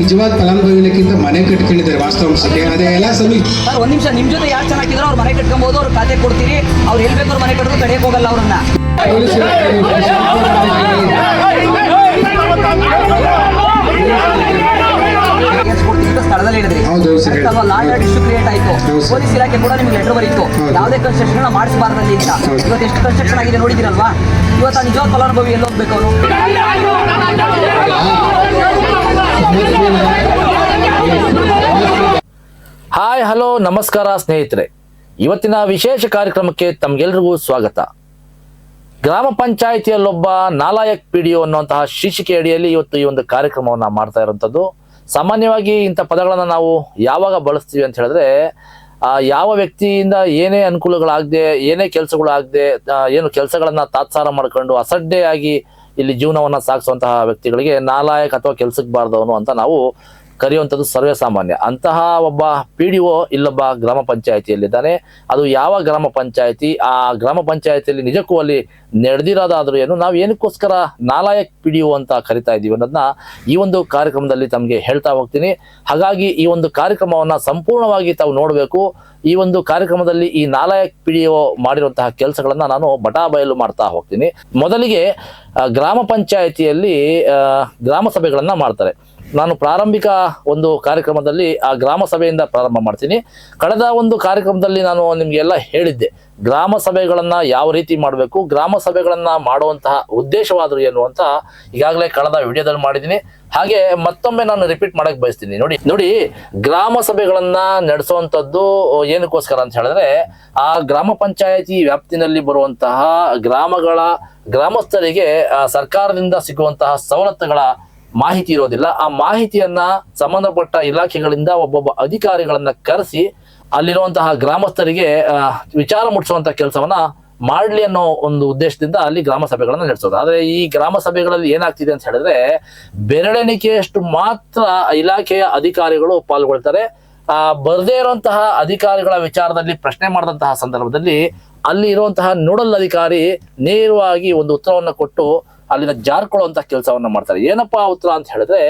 ನಿಜವಾದ ಫಲಾನುಭವಿಗಳಿಗಿಂತ ಮನೆ ಕಟ್ಕೊಂಡಿದ್ದಾರೆ ವಾಸ್ತವಾಂಶಕ್ಕೆ ಅದೆಲ್ಲ ಸಮೀ ಸರ್ ಒಂದ್ ನಿಮಿಷ ನಿಮ್ ಜೊತೆ ಯಾರು ಚೆನ್ನಾಗಿದ್ರು ಅವ್ರು ಮನೆ ಕಟ್ಕೊಬಹುದು, ಅವ್ರು ಖಾತೆ ಕೊಡ್ತೀರಿ, ಅವ್ರು ಎಲ್ಲಿ ಬೇಕಾದ್ರು ಮನೆ ಕಟ್ಟೋದು ತಡೆಯಕ್ ಹೋಗಲ್ಲ ಅವ್ರನ್ನ. ಸ್ಥಳದಲ್ಲಿ ಹೇಳಿದ್ರಿ law and order issue create ಆಯ್ತು, ಪೊಲೀಸ್ ಇಲಾಖೆ ಕೂಡ ನಿಮ್ಗೆ ಲೆಟರ್ ಬರೀತು ಯಾವುದೇ ಕನ್ಸ್ಟ್ರಕ್ಷನ್ ಮಾಡಿಸಬಾರ್ದಲ್ಲಿ ಅಂತ. ಇವತ್ತು ಎಷ್ಟು ಕನ್ಸ್ಟ್ರಕ್ಷನ್ ಆಗಿದೆ ನೋಡಿದಿರಲ್ವಾ? ಇವತ್ತು ಆ ನಿಜವಾದ ಫಲಾನುಭವಿ ಎಲ್ಲಿ ಹೋಗ್ಬೇಕು ಅವನು? ಹಾಯ್ ಹಲೋ ನಮಸ್ಕಾರ ಸ್ನೇಹಿತರೆ, ಇವತ್ತಿನ ವಿಶೇಷ ಕಾರ್ಯಕ್ರಮಕ್ಕೆ ತಮಗೆಲ್ರಿಗೂ ಸ್ವಾಗತ. ಗ್ರಾಮ ಪಂಚಾಯಿತಿಯಲ್ಲೊಬ್ಬ ನಾಲಾಯಕ್ PDO ಅನ್ನುವಂತಹ ಶೀರ್ಷಿಕೆ ಅಡಿಯಲ್ಲಿ ಇವತ್ತು ಈ ಒಂದು ಕಾರ್ಯಕ್ರಮವನ್ನು ಮಾಡ್ತಾ ಇರುವಂಥದ್ದು. ಸಾಮಾನ್ಯವಾಗಿ ಇಂಥ ಪದಗಳನ್ನು ನಾವು ಯಾವಾಗ ಬಳಸ್ತೀವಿ ಅಂತ ಹೇಳಿದ್ರೆ, ಯಾವ ವ್ಯಕ್ತಿಯಿಂದ ಏನೇ ಅನುಕೂಲಗಳಾಗದೆ, ಏನೇ ಕೆಲಸಗಳಾಗದೆ, ಏನು ಕೆಲಸಗಳನ್ನು ತಾತ್ಸಾರ ಮಾಡ್ಕೊಂಡು ಅಸಡ್ಡೆಯಾಗಿ ಇಲ್ಲಿ ಜೀವನವನ್ನು ಸಾಗಿಸುವಂತಹ ವ್ಯಕ್ತಿಗಳಿಗೆ ನಾಲಾಯಕ್ ಅಥವಾ ಕೆಲಸಕ್ಕೆ ಬಾರ್ದವನು ಅಂತ ನಾವು ಕರೆಯುವಂಥದ್ದು ಸರ್ವೇ ಸಾಮಾನ್ಯ. ಅಂತಹ ಒಬ್ಬ PDO ಇಲ್ಲೊಬ್ಬ ಗ್ರಾಮ ಪಂಚಾಯಿತಿಯಲ್ಲಿದ್ದಾನೆ. ಅದು ಯಾವ ಗ್ರಾಮ ಪಂಚಾಯಿತಿ, ಆ ಗ್ರಾಮ ಪಂಚಾಯಿತಿಯಲ್ಲಿ ನಿಜಕ್ಕೂ ಅಲ್ಲಿ ನಡೆದಿರೋದಾದ್ರೂ ಏನು, ನಾವು ಏನಕ್ಕೋಸ್ಕರ ನಾಲಾಯಕ್ PDO ಅಂತ ಕರಿತಾ ಇದ್ದೀವಿ ಅನ್ನೋದನ್ನ ಈ ಒಂದು ಕಾರ್ಯಕ್ರಮದಲ್ಲಿ ತಮಗೆ ಹೇಳ್ತಾ ಹೋಗ್ತೀನಿ. ಹಾಗಾಗಿ ಈ ಒಂದು ಕಾರ್ಯಕ್ರಮವನ್ನು ಸಂಪೂರ್ಣವಾಗಿ ತಾವು ನೋಡಬೇಕು. ಈ ಒಂದು ಕಾರ್ಯಕ್ರಮದಲ್ಲಿ ಈ ನಾಲಾಯಕ್ PDO ಮಾಡಿರುವಂತಹ ಕೆಲಸಗಳನ್ನ ನಾನು ಬಟಾ ಬಯಲು ಮಾಡ್ತಾ ಹೋಗ್ತೀನಿ. ಮೊದಲಿಗೆ ಗ್ರಾಮ ಪಂಚಾಯಿತಿಯಲ್ಲಿ ಗ್ರಾಮ ಸಭೆಗಳನ್ನ ಮಾಡ್ತಾರೆ. ನಾನು ಪ್ರಾರಂಭಿಕ ಒಂದು ಕಾರ್ಯಕ್ರಮದಲ್ಲಿ ಆ ಗ್ರಾಮ ಸಭೆಯಿಂದ ಪ್ರಾರಂಭ ಮಾಡ್ತೀನಿ. ಕಳೆದ ಒಂದು ಕಾರ್ಯಕ್ರಮದಲ್ಲಿ ನಾನು ನಿಮಗೆಲ್ಲ ಹೇಳಿದ್ದೆ ಗ್ರಾಮ ಸಭೆಗಳನ್ನ ಯಾವ ರೀತಿ ಮಾಡಬೇಕು, ಗ್ರಾಮ ಸಭೆಗಳನ್ನ ಮಾಡುವಂತಹ ಉದ್ದೇಶವಾದರೂ ಏನು ಅಂತ ಈಗಾಗಲೇ ಕಳೆದ ವಿಡಿಯೋದಲ್ಲಿ ಮಾಡಿದ್ದೀನಿ. ಹಾಗೆ ಮತ್ತೊಮ್ಮೆ ನಾನು ರಿಪೀಟ್ ಮಾಡಕ್ ಬಯಸ್ತೀನಿ. ನೋಡಿ ಗ್ರಾಮ ಸಭೆಗಳನ್ನ ನಡೆಸುವಂಥದ್ದು ಏನಕ್ಕೋಸ್ಕರ ಅಂತ ಹೇಳಿದ್ರೆ, ಆ ಗ್ರಾಮ ಪಂಚಾಯಿತಿ ವ್ಯಾಪ್ತಿನಲ್ಲಿ ಬರುವಂತಹ ಗ್ರಾಮಸ್ಥರಿಗೆ ಸರ್ಕಾರದಿಂದ ಸಿಗುವಂತಹ ಸವಲತ್ತುಗಳ ಮಾಹಿತಿ ಇರೋದಿಲ್ಲ. ಆ ಮಾಹಿತಿಯನ್ನ ಸಂಬಂಧಪಟ್ಟ ಇಲಾಖೆಗಳಿಂದ ಒಬ್ಬೊಬ್ಬ ಅಧಿಕಾರಿಗಳನ್ನ ಕರೆಸಿ ಅಲ್ಲಿರುವಂತಹ ಗ್ರಾಮಸ್ಥರಿಗೆ ವಿಚಾರ ಮುಟ್ಟಿಸುವಂತ ಕೆಲಸವನ್ನ ಮಾಡ್ಲಿ ಅನ್ನೋ ಒಂದು ಉದ್ದೇಶದಿಂದ ಅಲ್ಲಿ ಗ್ರಾಮ ಸಭೆಗಳನ್ನ ನಡೆಸೋದು. ಆದ್ರೆ ಈ ಗ್ರಾಮ ಸಭೆಗಳಲ್ಲಿ ಏನಾಗ್ತಿದೆ ಅಂತ ಹೇಳಿದ್ರೆ, ಬೆರಳೆಣಿಕೆಯಷ್ಟು ಮಾತ್ರ ಇಲಾಖೆಯ ಅಧಿಕಾರಿಗಳು ಪಾಲ್ಗೊಳ್ತಾರೆ. ಬರದೇ ಇರುವಂತಹ ಅಧಿಕಾರಿಗಳ ವಿಚಾರದಲ್ಲಿ ಪ್ರಶ್ನೆ ಮಾಡಿದಂತಹ ಸಂದರ್ಭದಲ್ಲಿ ಅಲ್ಲಿ ಇರುವಂತಹ ನೋಡಲ್ ಅಧಿಕಾರಿ ನೇರವಾಗಿ ಒಂದು ಉತ್ತರವನ್ನು ಕೊಟ್ಟು ಅಲ್ಲಿನ ಜಾರ್ಕೊಳ್ಳುವಂತ ಕೆಲಸವನ್ನ ಮಾಡ್ತಾರೆ. ಏನಪ್ಪಾ ಉತ್ತರ ಅಂತ ಹೇಳಿದ್ರೆ,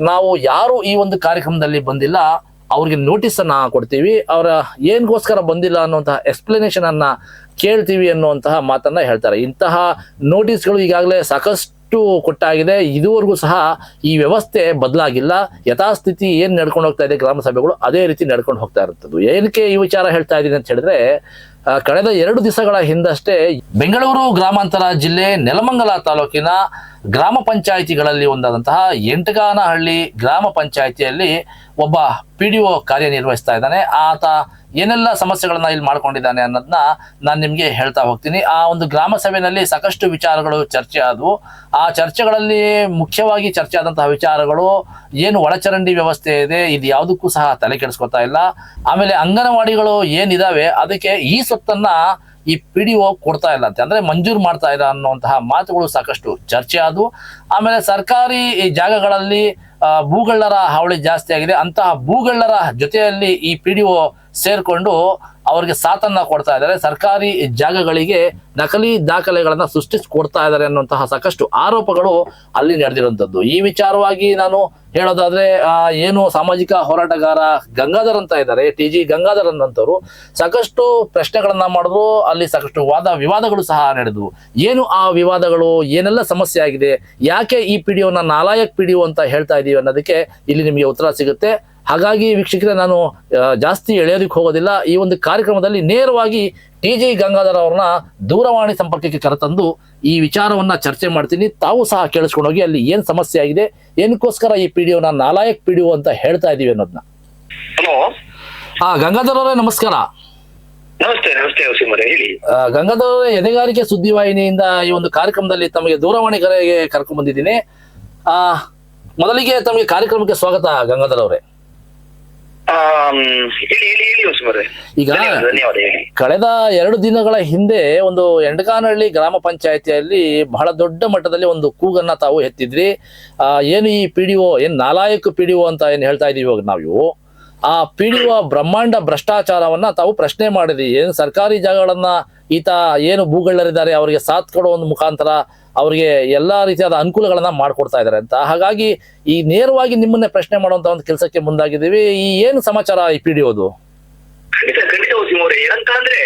ನಾವು ಯಾರು ಈ ಒಂದು ಕಾರ್ಯಕ್ರಮದಲ್ಲಿ ಬಂದಿಲ್ಲ ಅವ್ರಿಗೆ ನೋಟಿಸ್ ಅನ್ನ ಕೊಡ್ತೀವಿ, ಅವರ ಏನ್ಗೋಸ್ಕರ ಬಂದಿಲ್ಲ ಅನ್ನುವಂತಹ ಎಕ್ಸ್ಪ್ಲನೇಷನ್ ಅನ್ನ ಕೇಳ್ತೀವಿ ಅನ್ನುವಂತಹ ಮಾತನ್ನ ಹೇಳ್ತಾರೆ. ಇಂತಹ ನೋಟಿಸ್ಗಳು ಈಗಾಗಲೇ ಸಾಕಷ್ಟು ಕೊಟ್ಟಾಗಿದೆ. ಇದುವರೆಗೂ ಸಹ ಈ ವ್ಯವಸ್ಥೆ ಬದಲಾಗಿಲ್ಲ. ಯಥಾಸ್ಥಿತಿ ಏನ್ ನಡ್ಕೊಂಡು ಹೋಗ್ತಾ ಇದೆ ಗ್ರಾಮ ಸಭೆಗಳು ಅದೇ ರೀತಿ ನಡ್ಕೊಂಡು ಹೋಗ್ತಾ ಇರುತ್ತದೆ. ಏನಕ್ಕೆ ಈ ವಿಚಾರ ಹೇಳ್ತಾ ಇದ್ದೀನಿ ಅಂತ ಹೇಳಿದ್ರೆ, ಕಳೆದ 2 ದಿವಸಗಳ ಹಿಂದಷ್ಟೇ ಬೆಂಗಳೂರು ಗ್ರಾಮಾಂತರ ಜಿಲ್ಲೆ ನೆಲಮಂಗಲ ತಾಲೂಕಿನ ಗ್ರಾಮ ಪಂಚಾಯಿತಿಗಳಲ್ಲಿ ಒಂದಾದಂತಹ ಎಂಟಗಾನಹಳ್ಳಿ ಗ್ರಾಮ ಪಂಚಾಯಿತಿಯಲ್ಲಿ ಒಬ್ಬ PDO ಕಾರ್ಯನಿರ್ವಹಿಸ್ತಾ ಇದ್ದಾನೆ. ಆತ ಏನೆಲ್ಲ ಸಮಸ್ಯೆಗಳನ್ನ ಇಲ್ಲಿ ಮಾಡ್ಕೊಂಡಿದ್ದಾನೆ ಅನ್ನೋದನ್ನ ನಾನು ನಿಮ್ಗೆ ಹೇಳ್ತಾ ಹೋಗ್ತೀನಿ. ಆ ಒಂದು ಗ್ರಾಮ ಸಭೆಯಲ್ಲಿ ಸಾಕಷ್ಟು ವಿಚಾರಗಳು ಚರ್ಚೆ ಆದವು. ಆ ಚರ್ಚೆಗಳಲ್ಲಿ ಮುಖ್ಯವಾಗಿ ಚರ್ಚೆ ಆದಂತಹ ವಿಚಾರಗಳು ಏನು ಒಳಚರಂಡಿ ವ್ಯವಸ್ಥೆ ಇದೆ, ಇದು ಯಾವುದಕ್ಕೂ ಸಹ ತಲೆ ಕೆಡಿಸ್ಕೊತಾ ಇಲ್ಲ. ಆಮೇಲೆ ಅಂಗನವಾಡಿಗಳು ಏನಿದಾವೆ ಅದಕ್ಕೆ ಈ ಸೊತ್ತನ್ನ ಈ PDO ಕೊಡ್ತಾ ಇಲ್ಲ ಅಂತ, ಅಂದ್ರೆ ಮಂಜೂರು ಮಾಡ್ತಾ ಇಲ್ಲ ಅನ್ನುವಂತಹ ಮಾತುಗಳು ಸಾಕಷ್ಟು ಚರ್ಚೆ ಆದವು. ಆಮೇಲೆ ಸರ್ಕಾರಿ ಜಾಗಗಳಲ್ಲಿ ಭೂಗಳ್ಳರ ಹಾವಳಿ ಜಾಸ್ತಿ ಆಗಿದೆ. ಅಂತಹ ಭೂಗಳ್ಳರ ಜೊತೆಯಲ್ಲಿ ಈ PDO ಸೇರ್ಕೊಂಡು ಅವರಿಗೆ ಸಾಥನ್ನ ಕೊಡ್ತಾ ಇದ್ದಾರೆ. ಸರ್ಕಾರಿ ಜಾಗಗಳಿಗೆ ನಕಲಿ ದಾಖಲೆಗಳನ್ನ ಸೃಷ್ಟಿಸಿ ಕೊಡ್ತಾ ಇದ್ದಾರೆ ಅನ್ನುವಂತಹ ಸಾಕಷ್ಟು ಆರೋಪಗಳು ಅಲ್ಲಿ ನಡೆದಿರುವಂತದ್ದು. ಈ ವಿಚಾರವಾಗಿ ನಾನು ಹೇಳೋದಾದ್ರೆ, ಏನು ಸಾಮಾಜಿಕ ಹೋರಾಟಗಾರ ಗಂಗಾಧರ್ ಅಂತ ಇದ್ದಾರೆ, TG ಗಂಗಾಧರ್ ಅನ್ನಂತವ್ರು ಸಾಕಷ್ಟು ಪ್ರಶ್ನೆಗಳನ್ನ ಮಾಡಿದ್ರು. ಅಲ್ಲಿ ಸಾಕಷ್ಟು ವಾದ ವಿವಾದಗಳು ಸಹ ನಡೆದವು. ಏನು ಆ ವಿವಾದಗಳು, ಏನೆಲ್ಲ ಸಮಸ್ಯೆ ಆಗಿದೆ, ಯಾಕೆ ಈ PDOನ ನಾಲಾಯಕ್ PDO ಅಂತ ಹೇಳ್ತಾ ಇದೀವಿ ಅನ್ನೋದಕ್ಕೆ ಇಲ್ಲಿ ನಿಮಗೆ ಉತ್ತರ ಸಿಗುತ್ತೆ. ಹಾಗಾಗಿ ವೀಕ್ಷಕರೇ, ನಾನು ಜಾಸ್ತಿ ಎಳೆಯೋದಕ್ಕೆ ಹೋಗೋದಿಲ್ಲ. ಈ ಒಂದು ಕಾರ್ಯಕ್ರಮದಲ್ಲಿ ನೇರವಾಗಿ TG ಗಂಗಾಧರ್ ಅವ್ರನ್ನ ದೂರವಾಣಿ ಸಂಪರ್ಕಕ್ಕೆ ಕರೆತಂದು ಈ ವಿಚಾರವನ್ನ ಚರ್ಚೆ ಮಾಡ್ತೀನಿ. ತಾವು ಸಹ ಕೇಳಿಸ್ಕೊಂಡು ಹೋಗಿ ಅಲ್ಲಿ ಏನ್ ಸಮಸ್ಯೆ ಆಗಿದೆ, ಏನಕ್ಕೋಸ್ಕರ ಈ PDOನ ನಾಲಾಯಕ್ PDO ಅಂತ ಹೇಳ್ತಾ ಇದೀವಿ ಅನ್ನೋದನ್ನ. ಹಲೋ, ಗಂಗಾಧರ್ ಅವರೇ ನಮಸ್ಕಾರ. ನಮಸ್ತೆ. ನಮಸ್ತೆ ವಸೀಮರೇ, ಹೇಳಿ. ಗಂಗಾಧರ್ ಅವರೇ, ಎದೆಗಾರಿಕೆ ಸುದ್ದಿವಾಹಿನಿಯಿಂದ ಈ ಒಂದು ಕಾರ್ಯಕ್ರಮದಲ್ಲಿ ತಮಗೆ ದೂರವಾಣಿ ಕರೆಗೆ ಕರ್ಕೊಂಡ್ ಬಂದಿದ್ದೀನಿ. ಮೊದಲಿಗೆ ತಮಗೆ ಕಾರ್ಯಕ್ರಮಕ್ಕೆ ಸ್ವಾಗತ ಗಂಗಾಧರ್ ಅವರೇ. ಈಗ ಕಳೆದ 2 ದಿನಗಳ ಹಿಂದೆ ಒಂದು ಎಂಟಗಾನಹಳ್ಳಿ ಗ್ರಾಮ ಪಂಚಾಯಿತಿಯಲ್ಲಿ ಬಹಳ ದೊಡ್ಡ ಮಟ್ಟದಲ್ಲಿ ಒಂದು ಕೂಗನ್ನ ತಾವು ಎತ್ತಿದ್ರಿ. ಏನು ಈ PDO ಏನ್ ನಾಲಾಯಕ್ PDO ಅಂತ ಏನ್ ಹೇಳ್ತಾ ಇದೀವಿ ಇವಾಗ ನಾವು, ಆ PDO ಬ್ರಹ್ಮಾಂಡ ಭ್ರಷ್ಟಾಚಾರವನ್ನ ತಾವು ಪ್ರಶ್ನೆ ಮಾಡಿದ್ರಿ. ಏನು ಸರ್ಕಾರಿ ಜಾಗಗಳನ್ನ ಈತ ಏನು ಭೂಗಳ್ಳರಿದ್ದಾರೆ ಅವರಿಗೆ ಸಾಥ್ ಕೊಡೋ ಒಂದು ಮುಖಾಂತರ ಅವ್ರಿಗೆ ಎಲ್ಲಾ ರೀತಿಯಾದ ಅನುಕೂಲಗಳನ್ನ ಮಾಡ್ಕೊಡ್ತಾ ಇದ್ದಾರೆ ಅಂತ. ಹಾಗಾಗಿ ಈ ನೇರವಾಗಿ ನಿಮ್ಮನ್ನೇ ಪ್ರಶ್ನೆ ಮಾಡುವಂತ ಒಂದು ಕೆಲಸಕ್ಕೆ ಮುಂದಾಗಿದ್ದೀವಿ. ಈ ಏನು ಸಮಾಚಾರ ಈ ಪಿಡಿಒದು? ಖಂಡಿತ ವಸೀಮವ್ರೆ, ಏನಂತಂದ್ರೆ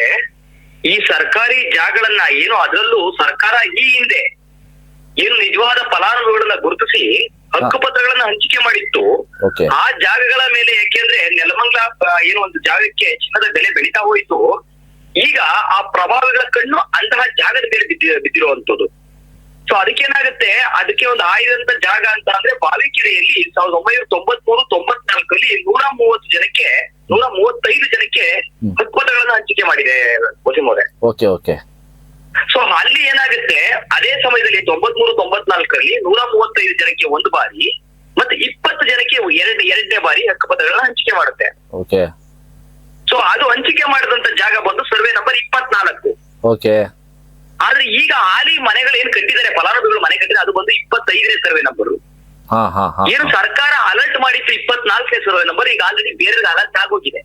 ಈ ಸರ್ಕಾರಿ ಜಾಗಗಳನ್ನ ಏನು ಅದರಲ್ಲೂ ಸರ್ಕಾರ ಈ ಹಿಂದೆ ಏನು ನಿಜವಾದ ಫಲಾನುಭವಿಗಳನ್ನ ಗುರುತಿಸಿ ಹಕ್ಕುಪತ್ರಗಳನ್ನ ಹಂಚಿಕೆ ಮಾಡಿತ್ತು. ಆ ಜಾಗಗಳ ಮೇಲೆ ಯಾಕೆಂದ್ರೆ ನೆಲಮಂಗಲ ಏನು ಒಂದು ಜಾಗಕ್ಕೆ ಚಿನ್ನದ ಬೆಲೆ ಬೆಳೀತಾ ಹೋಯ್ತು. ಈಗ ಆ ಪ್ರಭಾವಿಗಳ ಕಣ್ಣು ಅಂತಹ ಜಾಗದ ಮೇಲೆ ಬಿದ್ದಿರುವಂತದ್ದು. ಸೊ ಅದಕ್ಕೇನಾಗುತ್ತೆ, ಅದಕ್ಕೆ ಒಂದು ಆಯ್ದಂತ ಜಾಗ ಅಂತ ಅಂದ್ರೆ ಬಾವಿಕೆರೆಯಲ್ಲಿ 1993-94 130 ಜನಕ್ಕೆ 135 ಜನಕ್ಕೆ ಹಕ್ಕುಪತ್ರಗಳನ್ನ ಹಂಚಿಕೆ ಮಾಡಿದೆ ವಸೀಮವ್ರೆ. ಸೊ ಅಲ್ಲಿ ಏನಾಗುತ್ತೆ, ಅದೇ ಸಮಯದಲ್ಲಿ 93-94 135 ಜನಕ್ಕೆ ಒಂದು ಬಾರಿ ಮತ್ತೆ 20 ಜನಕ್ಕೆ ಎರಡನೇ ಬಾರಿ ಹಕ್ಕುಪತ್ರಗಳನ್ನ ಹಂಚಿಕೆ ಮಾಡುತ್ತೆ. ಸೊ ಅದು ಹಂಚಿಕೆ ಮಾಡಿದಂತ ಜಾಗ ಬಂದು ಸರ್ವೆ ನಂಬರ್ 24. ಆದ್ರೆ ಈಗ ಹಾಲಿ ಮನೆಗಳು ಏನ್ ಕಟ್ಟಿದ್ದಾರೆ, ಫಲಾನುಭವಿಗಳು ಮನೆ ಕಟ್ಟಿದ್ರೆ ಅದು ಬಂದು 25ನೇ ಸರ್ವೆ ನಂಬರ್. ಏನು ಸರ್ಕಾರ ಅಲರ್ಟ್ ಮಾಡಿತ್ತು 24ನೇ ಸರ್ವೆ ನಂಬರ್, ಈಗ ಆಲ್ರೆಡಿ ಬೇರೆ ಅಲರ್ಟ್ ಆಗೋಗಿದೆ.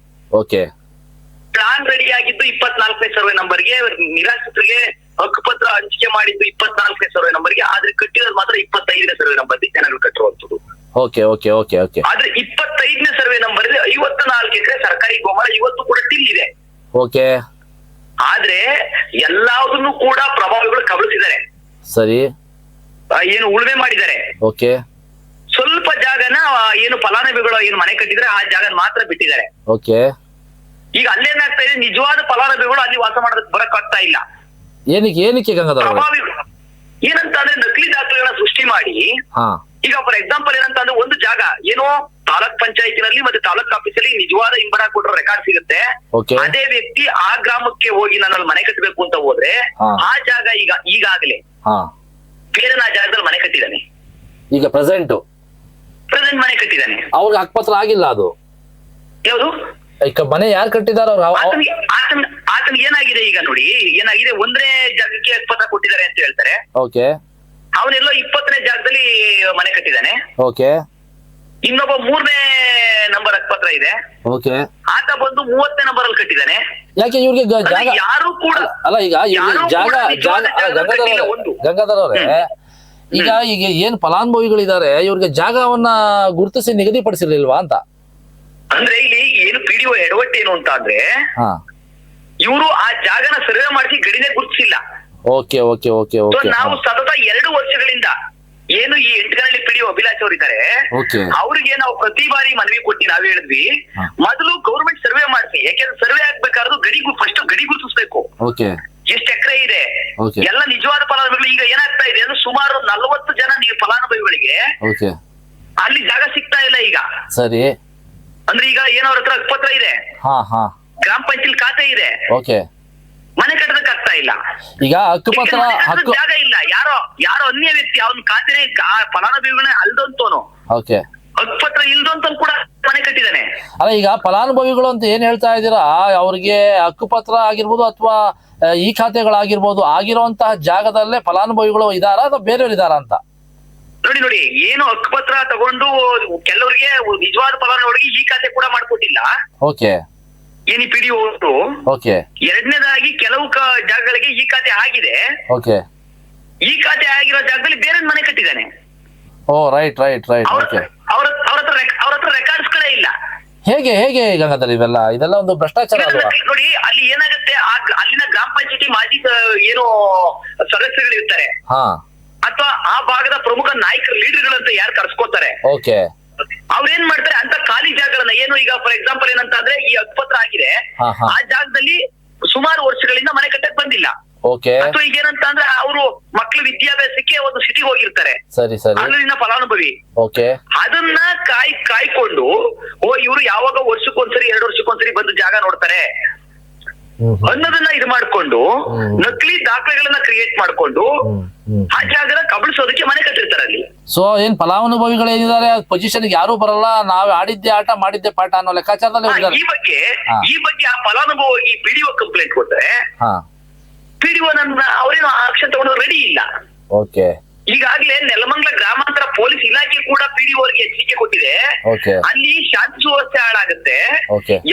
ಪ್ಲಾನ್ ರೆಡಿ ಆಗಿದ್ದು 24ನೇ ಸರ್ವೆ ನಂಬರ್ಗೆ, ನಿರಾಶ್ರಿತರಿಗೆ ಹಕ್ಕುಪತ್ರ ಹಂಚಿಕೆ ಮಾಡಿದ್ದು 24ನೇ ಸರ್ವೆ ನಂಬರ್ಗೆ, ಆದ್ರೆ ಕಟ್ಟಿರೋದು ಮಾತ್ರ 25ನೇ ಸರ್ವೆ ನಂಬರ್ ಜನಗಳು ಕಟ್ಟಿರುವಂತದ್ದು. ಆದ್ರೆ 25ನೇ ಸರ್ವೆ ನಂಬರ್ 54 ಎಕರೆ ಸರ್ಕಾರಿ ಗೋಮಾಳ ಇವತ್ತು ಕೂಡ ಟಿಲ್ ಇದೆ. ಆದ್ರೆ ಎಲ್ಲದನ್ನು ಕೂಡ ಪ್ರಭಾವಿಗಳು ಕಬಳಿಸಿದ್ದಾರೆ. ಸರಿ, ಏನು ಉಳುಮೆ ಮಾಡಿದ್ದಾರೆ. ಸ್ವಲ್ಪ ಜಾಗನ ಏನು ಫಲಾನುಭವಿಗಳು ಏನು ಮನೆ ಕಟ್ಟಿದ್ರೆ ಆ ಜಾಗ ಮಾತ್ರ ಬಿಟ್ಟಿದ್ದಾರೆ. ಈಗ ಅಲ್ಲೇನಾಗ್ತಾ ಇದೆ, ನಿಜವಾದ ಫಲಾನುಭವಿಗಳು ಅಲ್ಲಿ ವಾಸ ಮಾಡೋದಕ್ಕೆ ಬರಕ್ ಆಗ್ತಾ ಇಲ್ಲ. ಏನಕ್ಕೆ ಪ್ರಭಾವಿಗಳು ಏನಂತ ಅಂದ್ರೆ ನಕಲಿ ದಾಖಲೆಗಳನ್ನ ಸೃಷ್ಟಿ ಮಾಡಿ, ಈಗ ಫಾರ್ ಎಕ್ಸಾಂಪಲ್ ಏನಂತ ಅಂದ್ರೆ ಒಂದು ಜಾಗ ಏನೋ ತಾಲೂಕ್ ಪಂಚಾಯತಿನಲ್ಲಿ ಮತ್ತೆ ತಾಲೂಕ್ ಆಫೀಸಲ್ಲಿ ನಿಜವಾದ ಇಂಬರ ಕೊಟ್ಟರೆ ರೆಕಾರ್ಡ್ ಸಿಗುತ್ತೆ. ಅದೇ ವ್ಯಕ್ತಿ ಆ ಗ್ರಾಮಕ್ಕೆ ಹೋಗಿ ನನ್ನಲ್ಲಿ ಮನೆ ಕಟ್ಟಬೇಕು ಅಂತ ಹೋದ್ರೆ ಆ ಜಾಗ ಈಗಾಗಲೇ ಬೇರೆ ಆ ಜಾಗದಲ್ಲಿ ಮನೆ ಕಟ್ಟಿದ್ದಾನೆ. ಈಗ ಪ್ರೆಸೆಂಟ್ ಮನೆ ಕಟ್ಟಿದ್ದಾನೆ, ಅವ್ರಿಗೆ ಹಕ್ಕುಪತ್ರ ಆಗಿಲ್ಲ. ಅದು ಯಾವುದು ಮನೆ ಯಾರು ಕಟ್ಟಿದಾರ ಆತನಿಗೆ ಏನಾಗಿದೆ, ಈಗ ನೋಡಿ ಏನಾಗಿದೆ, ಒಂದನೇ ಜಾಗಕ್ಕೆ ಹಕ್ಕುಪತ್ರ ಕೊಟ್ಟಿದ್ದಾರೆ ಅಂತ ಹೇಳ್ತಾರೆ. ಅವನೆಲ್ಲೋ 20ನೇ ಜಾಗದಲ್ಲಿ ಮನೆ ಕಟ್ಟಿದ್ದಾನೆ. ಇನ್ನೊಬ್ಬ 3ನೇ ನಂಬರ್ ಹಕ್ಕುಪತ್ರ ಇದೆ, ಆತ ಬಂದು 30ನೇ ನಂಬರ್ ಅಲ್ಲಿ ಕಟ್ಟಿದ್ದಾನೆ. ಯಾಕೆ ಇವ್ರಿಗೆ ಯಾರು ಕೂಡ ಅಲ್ಲ, ಈಗ ಗಂಗಾಧರ್ ಅವರೇ, ಈಗ ಏನ್ ಫಲಾನುಭವಿಗಳಿದ್ದಾರೆ ಇವ್ರಿಗೆ ಜಾಗವನ್ನ ಗುರುತಿಸಿ ನಿಗದಿಪಡಿಸಿರ್ಲಿಲ್ವಾ ಅಂತ? ಅಂದ್ರೆ ಇಲ್ಲಿ ಏನು ಪಿಡಿಒ ಎಡವಟ್ಟು ಏನು ಅಂತ ಅಂದ್ರೆ, ಇವರು ಆ ಜಾಗನ ಸರ್ವೆ ಮಾಡಿಸಿ ಗಡಿನೇ ಗುರುತಿಸಿಲ್ಲ. ನಾವು ಸತತ 2 ವರ್ಷಗಳಿಂದ ಏನು ಈ 8 ಗಣಲಿ ಪಿಡಿಒ ಅಭಿಲಾಷ್ ಅವರು ಇದ್ದಾರೆ, ಅವ್ರಿಗೆ ನಾವು ಪ್ರತಿ ಬಾರಿ ಮನವಿ ಕೊಟ್ಟಿ ನಾವ್ ಹೇಳಿದ್ವಿ, ಮೊದಲು ಗೌರ್ಮೆಂಟ್ ಸರ್ವೆ ಮಾಡಿಸಿ. ಯಾಕೆಂದ್ರೆ ಸರ್ವೆ ಆಗ್ಬೇಕಾದ್ರೂ ಫಸ್ಟ್ ಗಡಿ ಗುರುತಿಸ್ಬೇಕು, ಎಷ್ಟು ಎಕರೆ ಇದೆ ಎಲ್ಲ ನಿಜವಾದ ಫಲಾನುಭವಿಗಳು. ಈಗ ಏನಾಗ್ತಾ ಇದೆ ಅಂದ್ರೆ ಸುಮಾರು 40 ಜನ ಫಲಾನುಭವಿಗಳಿಗೆ ಅಲ್ಲಿ ಜಾಗ ಸಿಗ್ತಾ ಇಲ್ಲ ಈಗ. ಸರಿ, ಅಂದ್ರೆ ಈಗ ಏನವ್ರ ಹತ್ರ ಹಕ್ಕುಪತ್ರ ಇದೆ, ಗ್ರಾಮ ಪಂಚಾಯತ್ ಖಾತೆ ಇದೆ, ಮನೆ ಕಟ್ಟದಕ್ಕೆ ಆಗ್ತಾ ಇಲ್ಲ. ಈಗ ಹಕ್ಕುಪತ್ರ ಜಾಗ ಇಲ್ಲ, ಯಾರೋ ಅನ್ಯ ವ್ಯಕ್ತಿ ಅವನ ಖಾತೆನೇ ಫಲಾನುಭವಿಗಳೇ ಅಲ್ದಂತೋನು ಹಕ್ಕುಪತ್ರ ಇಲ್ದಂತ ಕೂಡ ಮನೆ ಕಟ್ಟಿದ್ದಾನೆ. ಅಲ್ಲ, ಈಗ ಫಲಾನುಭವಿಗಳು ಅಂತ ಏನ್ ಹೇಳ್ತಾ ಇದ್ದೀರಾ, ಅವ್ರಿಗೆ ಹಕ್ಕುಪತ್ರ ಆಗಿರ್ಬೋದು ಅಥವಾ ಈ ಖಾತೆಗಳಾಗಿರ್ಬೋದು ಆಗಿರುವಂತಹ ಜಾಗದಲ್ಲೇ ಫಲಾನುಭವಿಗಳು ಇದಾರಾ ಅಥವಾ ಬೇರೆಯವ್ರು ಇದಾರ ಅಂತ? ನೋಡಿ ಏನು ಹಕ್ಕುಪತ್ರ ತಗೊಂಡು ಕೆಲವರಿಗೆ ನಿಜವಾದ ಫಲಾನುಭವಿಗಳಿಗೆ ಈ ಖಾತೆ ಕೂಡ ಮಾಡ್ಕೊಟ್ಟಿಲ್ಲ. ಏನಿ ಪಿಡಿಒ. ಎರಡನೇದಾಗಿ ಕೆಲವು ಜಾಗಗಳಿಗೆ ಈ ಖಾತೆ ಆಗಿದೆ. ಈ ಖಾತೆ ಆಗಿರೋ ಜಾಗದಲ್ಲಿ ಬೇರೆ ಮನೆ ಕಟ್ಟಿದ್ದಾನೆ. ಅವ್ರ ಹತ್ರ ರೆಕಾರ್ಡ್ಸ್ ಗಳೇ ಇಲ್ಲ. ಹೇಗೆ ಗಂಗಾಧರ್ ಇದೆಲ್ಲ ಒಂದು ಭ್ರಷ್ಟಾಚಾರ ನೋಡಿ. ಅಲ್ಲಿ ಏನಾಗುತ್ತೆ, ಅಲ್ಲಿನ ಗ್ರಾಮ ಪಂಚಾಯತಿ ಮಾಜಿ ಏನು ಸದಸ್ಯರು ಇರ್ತಾರೆ ಅಥವಾ ಆ ಭಾಗದ ಪ್ರಮುಖ ನಾಯಕರು ಲೀಡರ್ಗಳಂತ ಯಾರು ಕರ್ಸ್ಕೊತಾರೆ, ಅವ್ರೇನ್ ಮಾಡ್ತಾರೆ ಅಂತ ಖಾಲಿ ಜಾಗಗಳನ್ನ ಏನು ಈಗ ಫಾರ್ ಎಕ್ಸಾಂಪಲ್ ಏನಂತ ಅಂದ್ರೆ ಈ ಹಕ್ಕುಪತ್ರ ಆಗಿದೆ, ಆ ಜಾಗದಲ್ಲಿ ಸುಮಾರು ವರ್ಷಗಳಿಂದ ಮನೆ ಕಟ್ಟಕ್ ಬಂದಿಲ್ಲ. ಅಥವಾ ಈಗ ಏನಂತ ಅಂದ್ರೆ ಅವರು ಮಕ್ಕಳ ವಿದ್ಯಾಭ್ಯಾಸಕ್ಕೆ ಒಂದು ಸಿಟಿಗೆ ಹೋಗಿರ್ತಾರೆ, ಅಲ್ಲಿನ ಫಲಾನುಭವಿ ಅದನ್ನ ಕಾಯ್ಕೊಂಡು ಇವ್ರು ಯಾವಾಗ ವರ್ಷಕ್ಕೊಂದ್ಸರಿ 2 ವರ್ಷಕ್ಕೊಂದ್ಸರಿ ಬಂದು ಜಾಗ ನೋಡ್ತಾರೆ ಅನ್ನೋದನ್ನ ಇದು ಮಾಡ್ಕೊಂಡು ನಕಲಿ ದಾಖಲೆಗಳನ್ನ ಕ್ರಿಯೇಟ್ ಮಾಡ್ಕೊಂಡು ಆ ಜಾಗನ ಕಬಳಿಸೋದಕ್ಕೆ ಮನೆ ಕಟ್ಟಿರ್ತಾರೆ ಅಲ್ಲಿ. ಸೊ ಏನ್ ಫಲಾನುಭವಿಗಳು ಏನಿದ್ದಾರೆ ಪೊಸಿಷನ್ ಯಾರು ಬರಲ್ಲ, ನಾವ್ ಆಡಿದ್ದೆ ಆಟ ಮಾಡಿದ್ದೆ ಪಾಠ ಅನ್ನೋ ಲೆಕ್ಕಾಚಾರದಲ್ಲಿ ಈ ಬಗ್ಗೆ ಆ ಫಲಾನುಭವಿ ಪಿಡಿಒ ಕಂಪ್ಲೇಂಟ್ ಕೊಟ್ರೆ ಪಿಡಿಒ ಅವ್ರೇನು ಆಕ್ಷನ್ ತಗೊಂಡು ರೆಡಿ ಇಲ್ಲ. ಈಗಾಗಲೇ ನೆಲಮಂಗಲ ಗ್ರಾಮಾಂತರ ಪೊಲೀಸ್ ಇಲಾಖೆ ಕೂಡ ಪಿಡಿಒ ಅವರಿಗೆ ಎಚ್ಚರಿಕೆ ಕೊಟ್ಟಿದೆ. ಅಲ್ಲಿ ಶಾಂತಿ ಸುವ್ಯವಸ್ಥೆ ಹಾಳಾಗುತ್ತೆ,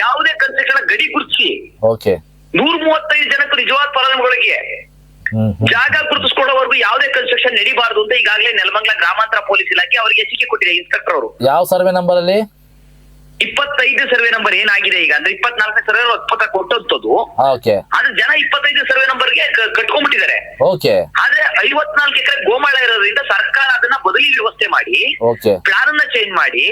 ಯಾವುದೇ ಕನ್ಸ್ಟ್ರಕ್ಷನ್ ಗಡಿ ಗುರುತಿಸಿ 135 ಜನಕ್ಕೆ ನಿಜವಾದ ಫಲಾನುಭವಿಗಳಿಗೆ ಜಾಗ ಗುರುತಿಸ್ಕೊಳ್ಳೋವರೆಗೂ ಯಾವುದೇ ಕನ್ಸ್ಟ್ರಕ್ಷನ್ ನಡಿಬಾರ್ದು ಅಂತ ಈಗಾಗಲೇ ನೆಲಮಂಗಲ ಗ್ರಾಮಾಂತರ ಪೊಲೀಸ್ ಇಲಾಖೆ ಅವರಿಗೆ ಎಚ್ಚರಿಕೆ ಕೊಟ್ಟಿದೆ ಇನ್ಸ್ಪೆಕ್ಟರ್ ಅವರು. ಯಾವ ಸರ್ವೆ ನಂಬರ್ ಅಲ್ಲಿ? 25 ಸರ್ವೆ ನಂಬರ್ ಏನಾಗಿದೆ ಈಗ ಅಂದ್ರೆ 24ನೇ ಸರ್ವೆ ಒಪ್ಪಂದ ಕೊಟ್ಟಂತದ್ದು. ಆದ್ರೆ ಜನ 25 ಸರ್ವೆ ನಂಬರ್ಗೆ ಕಟ್ಕೊಂಡ್ಬಿಟ್ಟಿದ್ದಾರೆ. ಆದ್ರೆ 54 ಎಕರೆ ಗೋಮಾಳ ಇರೋದ್ರಿಂದ ಸರ್ಕಾರ ಅದನ್ನ ಬದಲಿ ವ್ಯವಸ್ಥೆ ಮಾಡಿ ಪ್ಲಾನ್ ಅನ್ನ ಚೇಂಜ್ ಮಾಡಿ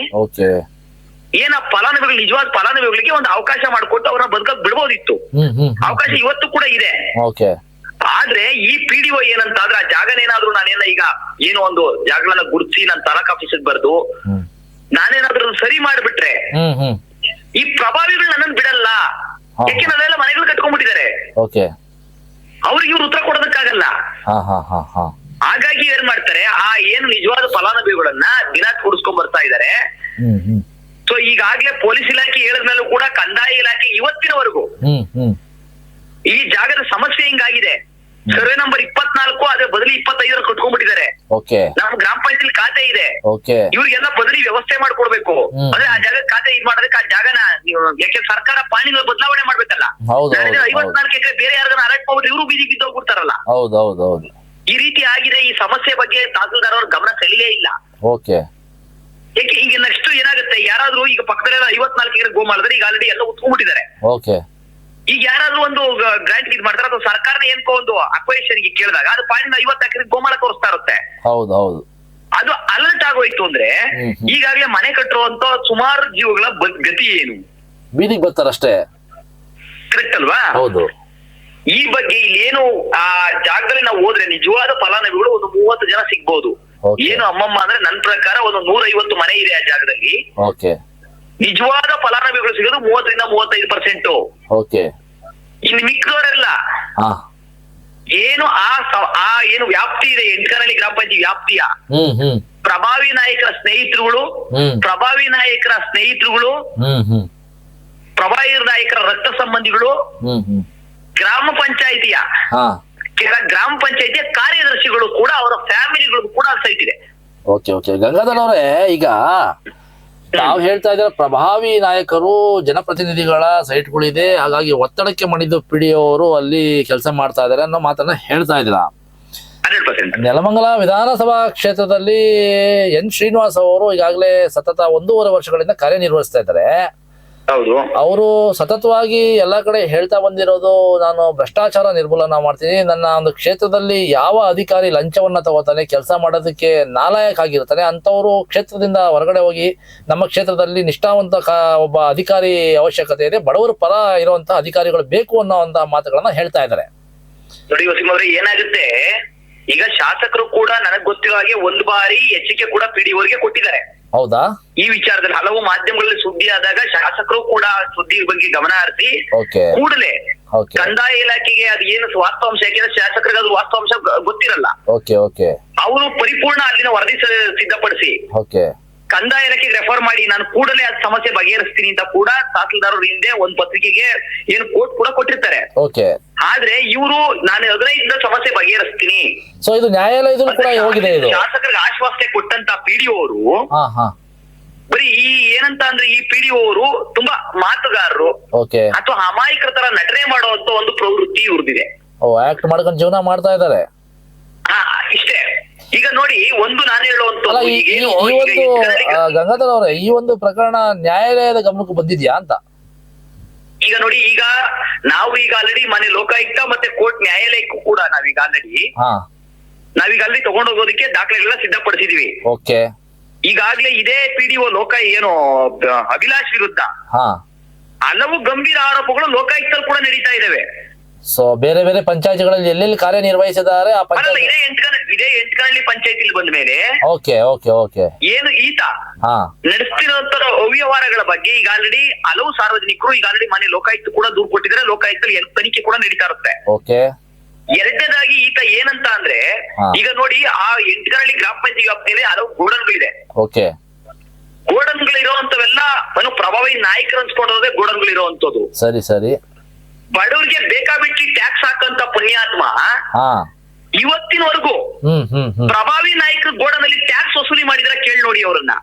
ಏನ ಫಲಾನುಭವಿಗಳು ನಿಜವಾದ ಫಲಾನುಭವಿಗಳಿಗೆ ಒಂದು ಅವಕಾಶ ಮಾಡಿಕೊಟ್ಟು ಅವ್ರನ್ನ ಬದುಕಕ್ ಬಿಡ್ಬೋದಿತ್ತು. ಅವಕಾಶ ಇವತ್ತು ಕೂಡ ಇದೆ. ಆದ್ರೆ ಈ PDO ಏನಂತ ಆದ್ರೆ ಆ ಜಾಗನೇನಾದ್ರೂ ನಾನೇನ ಈಗ ಏನೋ ಒಂದು ಜಾಗಗಳನ್ನ ಗುರುತಿಸಿ ನಾನು ತಾಲೂಕ್ ಆಫೀಸಿಗೆ ಬರ್ದು ನಾನೇನಾದ್ರೂ ಸರಿ ಮಾಡ್ಬಿಟ್ರೆ ಈ ಪ್ರಭಾವಿಗಳು ನನ್ನನ್ನು ಬಿಡಲ್ಲ. ಯಾಕೆ ನಾವೆಲ್ಲ ಮನೆಗಳು ಕಟ್ಕೊಂಡ್ಬಿಟ್ಟಿದ್ದಾರೆ, ಅವ್ರಿಗೆ ಇವ್ರು ಉತ್ತರ ಕೊಡೋದಕ್ಕಾಗಲ್ಲ. ಹಾಗಾಗಿ ಏನ್ ಮಾಡ್ತಾರೆ, ಆ ಏನು ನಿಜವಾದ ಫಲಾನುಭವಿಗಳನ್ನ ದಿನ ಕೂಡಿಸ್ಕೊಂಡ್ ಬರ್ತಾ ಇದಾರೆ. ಸೊ ಈಗಾಗ್ಲೇ ಪೊಲೀಸ್ ಇಲಾಖೆ ಹೇಳಿದ್ಮೇಲೂ ಕೂಡ ಕಂದಾಯ ಇಲಾಖೆ ಇವತ್ತಿನವರೆಗೂ ಈ ಜಾಗದ ಸಮಸ್ಯೆ ಹಿಂಗಾಗಿದೆ. ಸರ್ವೆ ನಂಬರ್ 24 ಅದ್ರ ಬದಲಿ 25 ಕಟ್ಕೊಂಡ್ಬಿಟ್ಟಿದ್ದಾರೆ. ನಮ್ ಗ್ರಾಮ ಪಂಚಾಯತ್ ಖಾತೆ ಇದೆ, ಇವ್ರಿಗೆಲ್ಲ ಬದಲಿ ವ್ಯವಸ್ಥೆ ಮಾಡ್ಕೊಡ್ಬೇಕು. ಅಂದ್ರೆ ಆ ಜಾಗ ಖಾತೆ ಇದ್ ಮಾಡೋದಕ್ಕೆ ಆ ಜಾಗನ ಯಾಕೆ ಸರ್ಕಾರ ಪಾಣಿಗಳ ಬದಲಾವಣೆ ಮಾಡ್ಬೇಕಲ್ಲ. 54 ಎಕರೆ ಬೇರೆ ಯಾರಿಗಾನ ಅಲರ್ಟ್ ಮಾಡ್ಬಿಟ್ಟು ಇವರು ಬೀದಿಗೆ ಬಿದ್ದೋಗ್ಬಿಡ್ತಾರಲ್ಲ. ಈ ರೀತಿ ಆಗಿದೆ. ಈ ಸಮಸ್ಯೆ ಬಗ್ಗೆ ತಹಸೀಲ್ದಾರ್ ಅವ್ರ ಗಮನ ಸೆಳೆಯೇ ಇಲ್ಲ. ಯಾಕೆ ಈಗ ನೆಕ್ಸ್ಟ್ ಏನಾಗುತ್ತೆ, ಯಾರಾದ್ರೂ ಈಗ ಪಕ್ಕದಲ್ಲ 54 ಎಕರೆ ಗೋಮಾಳಿದ್ರೆ ಈಗ ಆಲ್ರೆಡಿ ಎಲ್ಲ ಉತ್ಕೊಂಡ್ಬಿಟ್ಟಿದ್ದಾರೆ. ಈಗ ಯಾರಾದ್ರೂ ಒಂದು ಗ್ರಾಂಟ್ ಇದ್ ಮಾಡ್ತಾರೆ ಅಥವಾ ಸರ್ಕಾರನ ಏನ್ಕೋ ಒಂದು ಅಕ್ವೈಷನ್ ಗೆ ಕೇಳಿದಾಗ ಅದು ಪಾಯಿಂಟ್ 50 ಎಕರೆ ಗೋಮಾಳ ತೋರಿಸ್ತಾ ಇರುತ್ತೆ. ಅದು ಅಲರ್ಟ್ ಆಗೋಯ್ತು ಅಂದ್ರೆ ಈಗಾಗಲೇ ಮನೆ ಕಟ್ಟಿರುವಂತ ಸುಮಾರು ಜೀವಗಳ ಗತಿ ಏನು, ಬೀದಿಗೆ ಬರ್ತಾರಷ್ಟೇ. ಕರೆಕ್ಟ್ ಅಲ್ವಾ? ಈ ಬಗ್ಗೆ ಇಲ್ಲೇನು ಆ ಜಾಗದಲ್ಲಿ ನಾವು ಹೋದ್ರೆ ನಿಜವಾದ ಫಲಾನುಭವಿಗಳು ಒಂದು 30 ಜನ ಸಿಗ್ಬಹುದು. ಏನು ಅಮ್ಮಮ್ಮ ಅಂದ್ರೆ ನನ್ ಪ್ರಕಾರ ಒಂದು 150 ಮನೆ ಇದೆ ಆ ಜಾಗದಲ್ಲಿ. ನಿಜವಾದ ಫಲಾನುಭವಿಗಳು ಸಿಗೋದು 30 ರಿಂದ 35%. ಇನ್ನು ಮಿಕ್ಕವರೆಲ್ಲ ಏನು ಆ ಏನು ವ್ಯಾಪ್ತಿ ಇದೆ ಎಂಟಕನಹಳ್ಳಿ ಗ್ರಾಮ ಪಂಚಾಯತ್ ವ್ಯಾಪ್ತಿಯ ಪ್ರಭಾವಿ ನಾಯಕರ ಸ್ನೇಹಿತರುಗಳು, ಪ್ರಭಾವಿ ನಾಯಕರ ಸ್ನೇಹಿತರುಗಳು, ಪ್ರಭಾವಿ ನಾಯಕರ ರಕ್ತ ಸಂಬಂಧಿಗಳು, ಗ್ರಾಮ ಪಂಚಾಯಿತಿಯ ಗ್ರಾಮ ಪಂಚಾಯಿತಿಯ ಕಾರ್ಯದರ್ಶಿಗಳು ಕೂಡ ಅವರ ಫ್ಯಾಮಿಲಿಗಳು ಕೂಡ ಸೈಟ್ ಇದೆ. ಗಂಗಾಧರ್ ಅವರೇ, ಈಗ ತಾವು ಹೇಳ್ತಾ ಇದ್ದಾರೆ ಪ್ರಭಾವಿ ನಾಯಕರು ಜನಪ್ರತಿನಿಧಿಗಳ ಸೈಟ್ಗಳಿದೆ, ಹಾಗಾಗಿ ಒತ್ತಡಕ್ಕೆ ಮಣಿದು PDO ಅವರು ಅಲ್ಲಿ ಕೆಲಸ ಮಾಡ್ತಾ ಇದ್ದಾರೆ ಅನ್ನೋ ಮಾತನ್ನ ಹೇಳ್ತಾ ಇದ್ದೀರಾ. ನೆಲಮಂಗಲ ವಿಧಾನಸಭಾ ಕ್ಷೇತ್ರದಲ್ಲಿ N. ಶ್ರೀನಿವಾಸ್ ಅವರು ಈಗಾಗಲೇ ಸತತ 1.5 ವರ್ಷಗಳಿಂದ ಕಾರ್ಯನಿರ್ವಹಿಸ್ತಾ ಇದ್ದಾರೆ. ಅವರು ಸತತವಾಗಿ ಎಲ್ಲಾ ಕಡೆ ಹೇಳ್ತಾ ಬಂದಿರೋದು, ನಾನು ಭ್ರಷ್ಟಾಚಾರ ನಿರ್ಮೂಲನ ಮಾಡ್ತೀನಿ, ನನ್ನ ಒಂದು ಕ್ಷೇತ್ರದಲ್ಲಿ ಯಾವ ಅಧಿಕಾರಿ ಲಂಚವನ್ನ ತಗೋತಾನೆ, ಕೆಲಸ ಮಾಡೋದಕ್ಕೆ ನಾಲಾಯಕ್ ಆಗಿರ್ತಾನೆ ಅಂತವರು ಕ್ಷೇತ್ರದಿಂದ ಹೊರಗಡೆ ಹೋಗಿ ನಮ್ಮ ಕ್ಷೇತ್ರದಲ್ಲಿ ನಿಷ್ಠಾವಂತ ಒಬ್ಬ ಅಧಿಕಾರಿ ಅವಶ್ಯಕತೆ ಇದೆ, ಬಡವರ ಪರ ಇರುವಂತ ಅಧಿಕಾರಿಗಳು ಬೇಕು ಅನ್ನೋಂತ ಮಾತುಗಳನ್ನ ಹೇಳ್ತಾ ಇದ್ದಾರೆ. ನೋಡಿ ವಸೀಂ ಅವ್ರೆ, ಏನಾಗುತ್ತೆ ಈಗ ಶಾಸಕರು ಕೂಡ ನನಗ್ ಗೊತ್ತಿರೋ ಹಾಗೆ ಒಂದು ಬಾರಿ ಎಚ್ಚರಿಕೆ ಕೂಡ PDOಗೆ ಕೊಟ್ಟಿದ್ದಾರೆ. ಹೌದಾ? ಈ ವಿಚಾರದಲ್ಲಿ ಹಲವು ಮಾಧ್ಯಮಗಳಲ್ಲಿ ಸುದ್ದಿ ಆದಾಗ ಶಾಸಕರು ಕೂಡ ಸುದ್ದಿ ಬಗ್ಗೆ ಗಮನ ಹರಿಸಿ ಕೂಡಲೇ ಕಂದಾಯ ಇಲಾಖೆಗೆ ಅದು ಏನು ವಾಸ್ತವಾಂಶ, ಯಾಕೆಂದ್ರೆ ಶಾಸಕರಿಗೆ ಅದು ವಾಸ್ತವಾಂಶ ಗೊತ್ತಿರಲ್ಲ, ಅವರು ಪರಿಪೂರ್ಣ ಅಲ್ಲಿನ ವರದಿ ಸಿದ್ಧಪಡಿಸಿ ಕಂದಾಯ ಇಲಾಖೆಗೆ ರೆಫರ್ ಮಾಡಿ ನಾನು ಕೂಡಲೇ ಅದ್ ಸಮಸ್ಯೆ ಬಗೆಹರಿಸ್ತೀನಿ ಅಂತ ಕೂಡ ತಹಸೀಲ್ದಾರ್ ಹಿಂದೆ ಒಂದ್ ಪತ್ರಿಕೆಗೆ ಏನು ಕೋರ್ಟ್ ಕೂಡ ಕೊಟ್ಟಿರ್ತಾರೆ. ಆದ್ರೆ ಇವರು ನಾನು 15 ಸಮಸ್ಯೆ ಬಗೆಹರಿಸ್ತೀನಿ, ಇದು ನ್ಯಾಯಾಲಯದಲ್ಲೂ ಕೂಡ ಹೋಗಿದೆ. ಶಾಸಕರಿಗೆ ಆಶ್ವಾಸನೆ ಕೊಟ್ಟಂತ PDO ಅವರು ಬರೀ ಈ ಏನಂತ ಅಂದ್ರೆ ಈ PDO ಅವರು ತುಂಬಾ ಮಾತುಗಾರರು ಅಥವಾ ಅಮಾಯಕರ ತರ ನಟನೆ ಮಾಡುವಂತ ಒಂದು ಪ್ರವೃತ್ತಿ ಇವ್ರದಿದೆ. ಆಕ್ಟ್ ಮಾಡ್ಕೊಂಡು ಜೀವನ ಮಾಡ್ತಾ ಇದ್ದಾರೆ. ಇಷ್ಟೇ. ಈಗ ನೋಡಿ, ಒಂದು ನಾನು ಹೇಳುವಂತ ಗಂಗಾಧರ್ ಅವರೇ, ಈ ಒಂದು ಪ್ರಕರಣ ನ್ಯಾಯಾಲಯದ ಗಮನಕ್ಕೆ ಬಂದಿದ್ಯಾ ಅಂತ? ಈಗ ನೋಡಿ, ಈಗ ನಾವು ಈಗ ಆಲ್ರೆಡಿ ಮನೆ ಲೋಕಾಯುಕ್ತ ಮತ್ತೆ ಕೋರ್ಟ್ ನ್ಯಾಯಾಲಯಕ್ಕೂ ಕೂಡ ನಾವೀಗ ಅಲ್ಲಿ ತಗೊಂಡೋಗೋದಕ್ಕೆ ದಾಖಲೆಗಳನ್ನ ಸಿದ್ಧಪಡಿಸಿದೀವಿ. ಈಗಾಗ್ಲೇ ಇದೇ PDO ಏನು ಅಭಿಲಾಷ್ ವಿರುದ್ಧ ಹಲವು ಗಂಭೀರ ಆರೋಪಗಳು ಲೋಕಾಯುಕ್ತರು ಕೂಡ ನಡೀತಾ ಇದಾವೆ. ಬೇರೆ ಬೇರೆ ಪಂಚಾಯತ್ಗಳಲ್ಲಿ ಎಲ್ಲೆಲ್ಲಿ ಕಾರ್ಯನಿರ್ವಹಿಸಿದ್ದಾರೆ ಇದೇ ಎಂಟಕನಹಳ್ಳಿ ಪಂಚಾಯತಿ ಬಂದ ಮೇಲೆ ಏನು ಈತ ನಡೆಸ್ತಿರುವಂತ ಅವ್ಯವಹಾರಗಳ ಬಗ್ಗೆ ಈಗ ಆಲ್ರೆಡಿ ಹಲವು ಸಾರ್ವಜನಿಕರು ಈಗ ಆಲ್ರೆಡಿ ಮನೆ ಲೋಕಾಯುಕ್ತ ಕೂಡ ದೂರು ಕೊಟ್ಟಿದ್ದಾರೆ. ಲೋಕಾಯುಕ್ತಲ್ಲಿ ತನಿಖೆ ಕೂಡ ನಡೀತಾ ಇರುತ್ತೆ. ಎರಡನೇದಾಗಿ ಈತ ಏನಂತ ಅಂದ್ರೆ ಈಗ ನೋಡಿ, ಆ ಎಂಟಕನಹಳ್ಳಿ ಗ್ರಾಮ ಪಂಚಾಯತಿ ವ್ಯಾಪ್ತಿಯಲ್ಲಿ ಹಲವು ಗೋಡನ್ಗಳಿದೆ. ಗೋಡನ್ಗಳು ಇರುವಂತವೆಲ್ಲ ಪ್ರಭಾವಿ ನಾಯಕರು ಅನ್ಸ್ಕೊಂಡೋದೇ ಗೋಡನ್ಗಳು ಇರುವಂತದ್ದು. ಸರಿ. ಬಡವರಿಗೆ ಬೇಕಾಬಿಟ್ಟಿ ಟ್ಯಾಕ್ಸ್ ಹಾಕಂತ ಪುಣ್ಯಾತ್ಮ ಇವತ್ತಿನವರೆಗೂ ಪ್ರಭಾವಿ ನಾಯಕರು ಗೋಡನಲ್ಲಿ ಟ್ಯಾಕ್ಸ್ ವಸೂಲಿ ಮಾಡಿದ್ರೆ ಕೇಳಿ ನೋಡಿ, ಅವರನ್ನ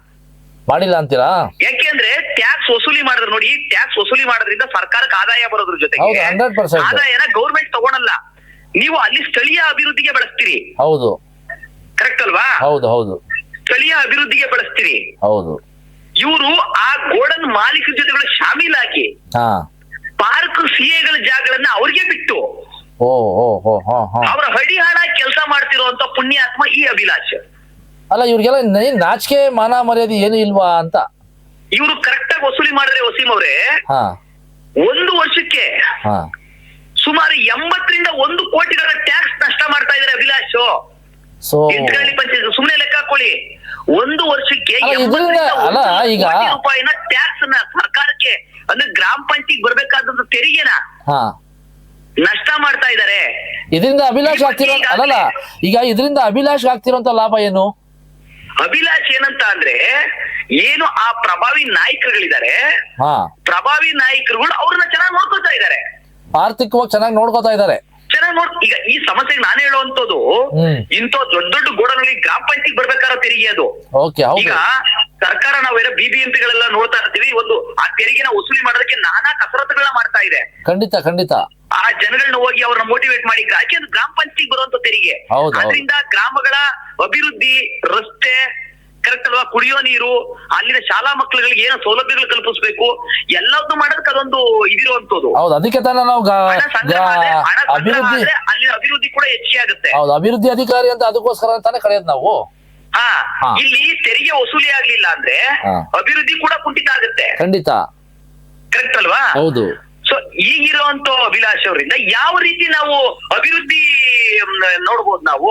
ಮಾಡಿಲ್ಲ ಅಂತೀರಾ? ಯಾಕೆಂದ್ರೆ ಟ್ಯಾಕ್ಸ್ ವಸೂಲಿ ಮಾಡಿದ್ರೆ ನೋಡಿ, ಟ್ಯಾಕ್ಸ್ ವಸೂಲಿ ಮಾಡೋದ್ರಿಂದ ಸರ್ಕಾರಕ್ಕೆ ಆದಾಯ ಬರೋದ್ರ ಜೊತೆಗೆ ಆದಾಯನ ಗೌರ್ಮೆಂಟ್ ತಗೊಳಲ್ಲ. ನೀವು ಅಲ್ಲಿ ಸ್ಥಳೀಯ ಅಭಿವೃದ್ಧಿಗೆ ಬಳಸ್ತೀರಿ. ಹೌದು, ಕರೆಕ್ಟ್ ಅಲ್ವಾ? ಹೌದು ಹೌದು, ಸ್ಥಳೀಯ ಅಭಿವೃದ್ಧಿಗೆ ಬಳಸ್ತೀರಿ. ಹೌದು. ಇವರು ಆ ಗೋಡನ್ ಮಾಲೀಕರ ಜೊತೆಗಳು ಶಾಮೀಲಾಗಿ ಹಾ, ಪಾರ್ಕ್ ಸಿಎಗಳ ಜಾಗಗಳನ್ನ ಅವ್ರಿಗೆ ಬಿಟ್ಟು ಓ ಓ ಓ ಹಾ ಹಾ. ಅವರ ಹಡಿಹಾಳ ಕೆಲಸ ಮಾಡ್ತಿರುವಂತ ಪುಣ್ಯಾತ್ಮ ಈ ಅಭಿಲಾಷ್. ಅಲ್ಲ, ಇವ್ರಿಗೆಲ್ಲ ನಾಚಿಕೆ ಮಾನ ಮರ್ಯಾದೆ ಏನು ಇಲ್ವಾ ಅಂತ. ಇವರು ಕರೆಕ್ಟ್ ಆಗಿ ವಸೂಲಿ ಮಾಡಿದ್ರೆ ವಸೀಂ ಅವರೇ, ಹಾ, 1 ವರ್ಷಕ್ಕೆ ಹಾ, ಸುಮಾರು 80 ರಿಂದ 1 ಕೋಟಿಗಳ ಟ್ಯಾಕ್ಸ್ ನಷ್ಟ ಮಾಡ್ತಾ ಇದಾರೆ ಅಭಿಲಾಷ್. ಸೊ ಎಂಟಗಳ್ಳಿ ಪಂಚಾಯತ್ ಸುಮ್ನೆ ಲೆಕ್ಕ ಹಾಕೊಳ್ಳಿ, 1 ವರ್ಷಕ್ಕೆ ಅಲ್ಲ, 80 ಇದ್ರಿಂದ ರಿಂದ 1 ಅಲ್ಲ, ಈಗ ಕೋಟಿ ರೂಪಾಯಿನ ಟ್ಯಾಕ್ಸ್ ಅನ್ನ ಸರ್ಕಾರಕ್ಕೆ ಅಂದ್ರೆ ಗ್ರಾಮ ಪಂಚಾಯತ್ ಬರ್ಬೇಕಾದಂತ ತೆರಿಗೆನ ಹಾ ನಷ್ಟ ಮಾಡ್ತಾ ಇದ್ದಾರೆ. ಇದರಿಂದ ಅಭಿಲಾಷ್ ಆಗ್ತಿರೋ ಅಲ್ಲಲ್ಲ, ಈಗ ಇದರಿಂದ ಅಭಿಲಾಷ್ ಆಗ್ತಿರೋಂತ ಲಾಭ ಏನು? ಅಭಿಲಾಷ್ ಏನಂತ ಅಂದ್ರೆ, ಏನು ಆ ಪ್ರಭಾವಿ ನಾಯಕರುಗಳಿದ್ದಾರೆ, ಹಾ, ಪ್ರಭಾವಿ ನಾಯಕರುಗಳು ಅವ್ರನ್ನ ಚೆನ್ನಾಗಿ ನೋಡ್ಕೊತಾ ಇದ್ದಾರೆ, ಆರ್ಥಿಕವಾಗಿ ಚೆನ್ನಾಗಿ ನೋಡ್ಕೋತಾ ಇದ್ದಾರೆ. ಚೆನ್ನಾಗಿ ಈಗ ಈ ಸಮಸ್ಯೆಗೆ ನಾನು ಹೇಳುವಂತದ್ದು, ಇಂಥ ದೊಡ್ಡ ದೊಡ್ಡ ಗೋಡನಲ್ಲಿ ಗ್ರಾಮ ಪಂಚಾಯತ್ ಬರ್ಬೇಕಾದ ತೆರಿಗೆ ಅದು. ಓಕೆ, ಹೌದು. ಈಗ ಸರ್ಕಾರ ನಾವೇನೋ ಬಿಬಿಎಂಪಿಗಳೆಲ್ಲ ನೋಡ್ತಾ ಇರ್ತೀವಿ, ಒಂದು ಆ ತೆರಿಗೆನ ವಸೂಲಿ ಮಾಡೋದಕ್ಕೆ ನಾನಾ ಕಸರತ್ತುಗಳನ್ನ ಮಾಡ್ತಾ ಇದೆ. ಖಂಡಿತ ಖಂಡಿತ. ಆ ಜನಗಳನ್ನ ಹೋಗಿ ಅವ್ರನ್ನ ಮೋಟಿವೇಟ್ ಮಾಡಿ, ಯಾಕೆ ಅದು ಗ್ರಾಮ ಪಂಚಾಯತ್ ಬರುವಂತ ತೆರಿಗೆ. ಅದರಿಂದ ಗ್ರಾಮಗಳ ಅಭಿವೃದ್ಧಿ, ರಸ್ತೆ, ಕರೆಕ್ಟ್ ಅಲ್ವಾ, ಕುಡಿಯೋ ನೀರು, ಅಲ್ಲಿನ ಶಾಲಾ ಮಕ್ಕಳುಗಳಿಗೆ ಏನೋ ಸೌಲಭ್ಯಗಳು ಕಲ್ಪಿಸ್ಬೇಕು, ಎಲ್ಲದನ್ನು ಮಾಡೋದಕ್ಕೆ ಅದೊಂದು ಇದಿರುವಂತದ್ದು. ಹೌದು, ಅದಕ್ಕೆ ತಾನೇ ನಾವು ಅಭಿವೃದ್ಧಿ, ಅಲ್ಲಿನ ಅಭಿವೃದ್ಧಿ ಕೂಡ ಹೆಚ್ಚಿಗೆ ಆಗುತ್ತೆ. ಹೌದು, ಅಭಿವೃದ್ಧಿ ಅಧಿಕಾರಿ ಅಂತ ಅದಕ್ಕೋಸ್ಕರ ತಾನೇ ಕರೆಯೋದು ನಾವು. ಹಾ, ಇಲ್ಲಿ ತೆರಿಗೆ ವಸೂಲಿ ಆಗ್ಲಿಲ್ಲ ಅಂದ್ರೆ ಅಭಿವೃದ್ಧಿ ಕೂಡ ಕುಂಠಿತ ಆಗುತ್ತೆ. ಖಂಡಿತ. ಕರೆಕ್ಟ್ ಅಲ್ವಾ? ಹೌದು. ಸೊ ಈಗಿರುವಂತ ಅಭಿಲಾಷ್ ಅವರಿಂದ ಯಾವ ರೀತಿ ನಾವು ಅಭಿವೃದ್ಧಿ ನೋಡ್ಬೋದು? ನಾವು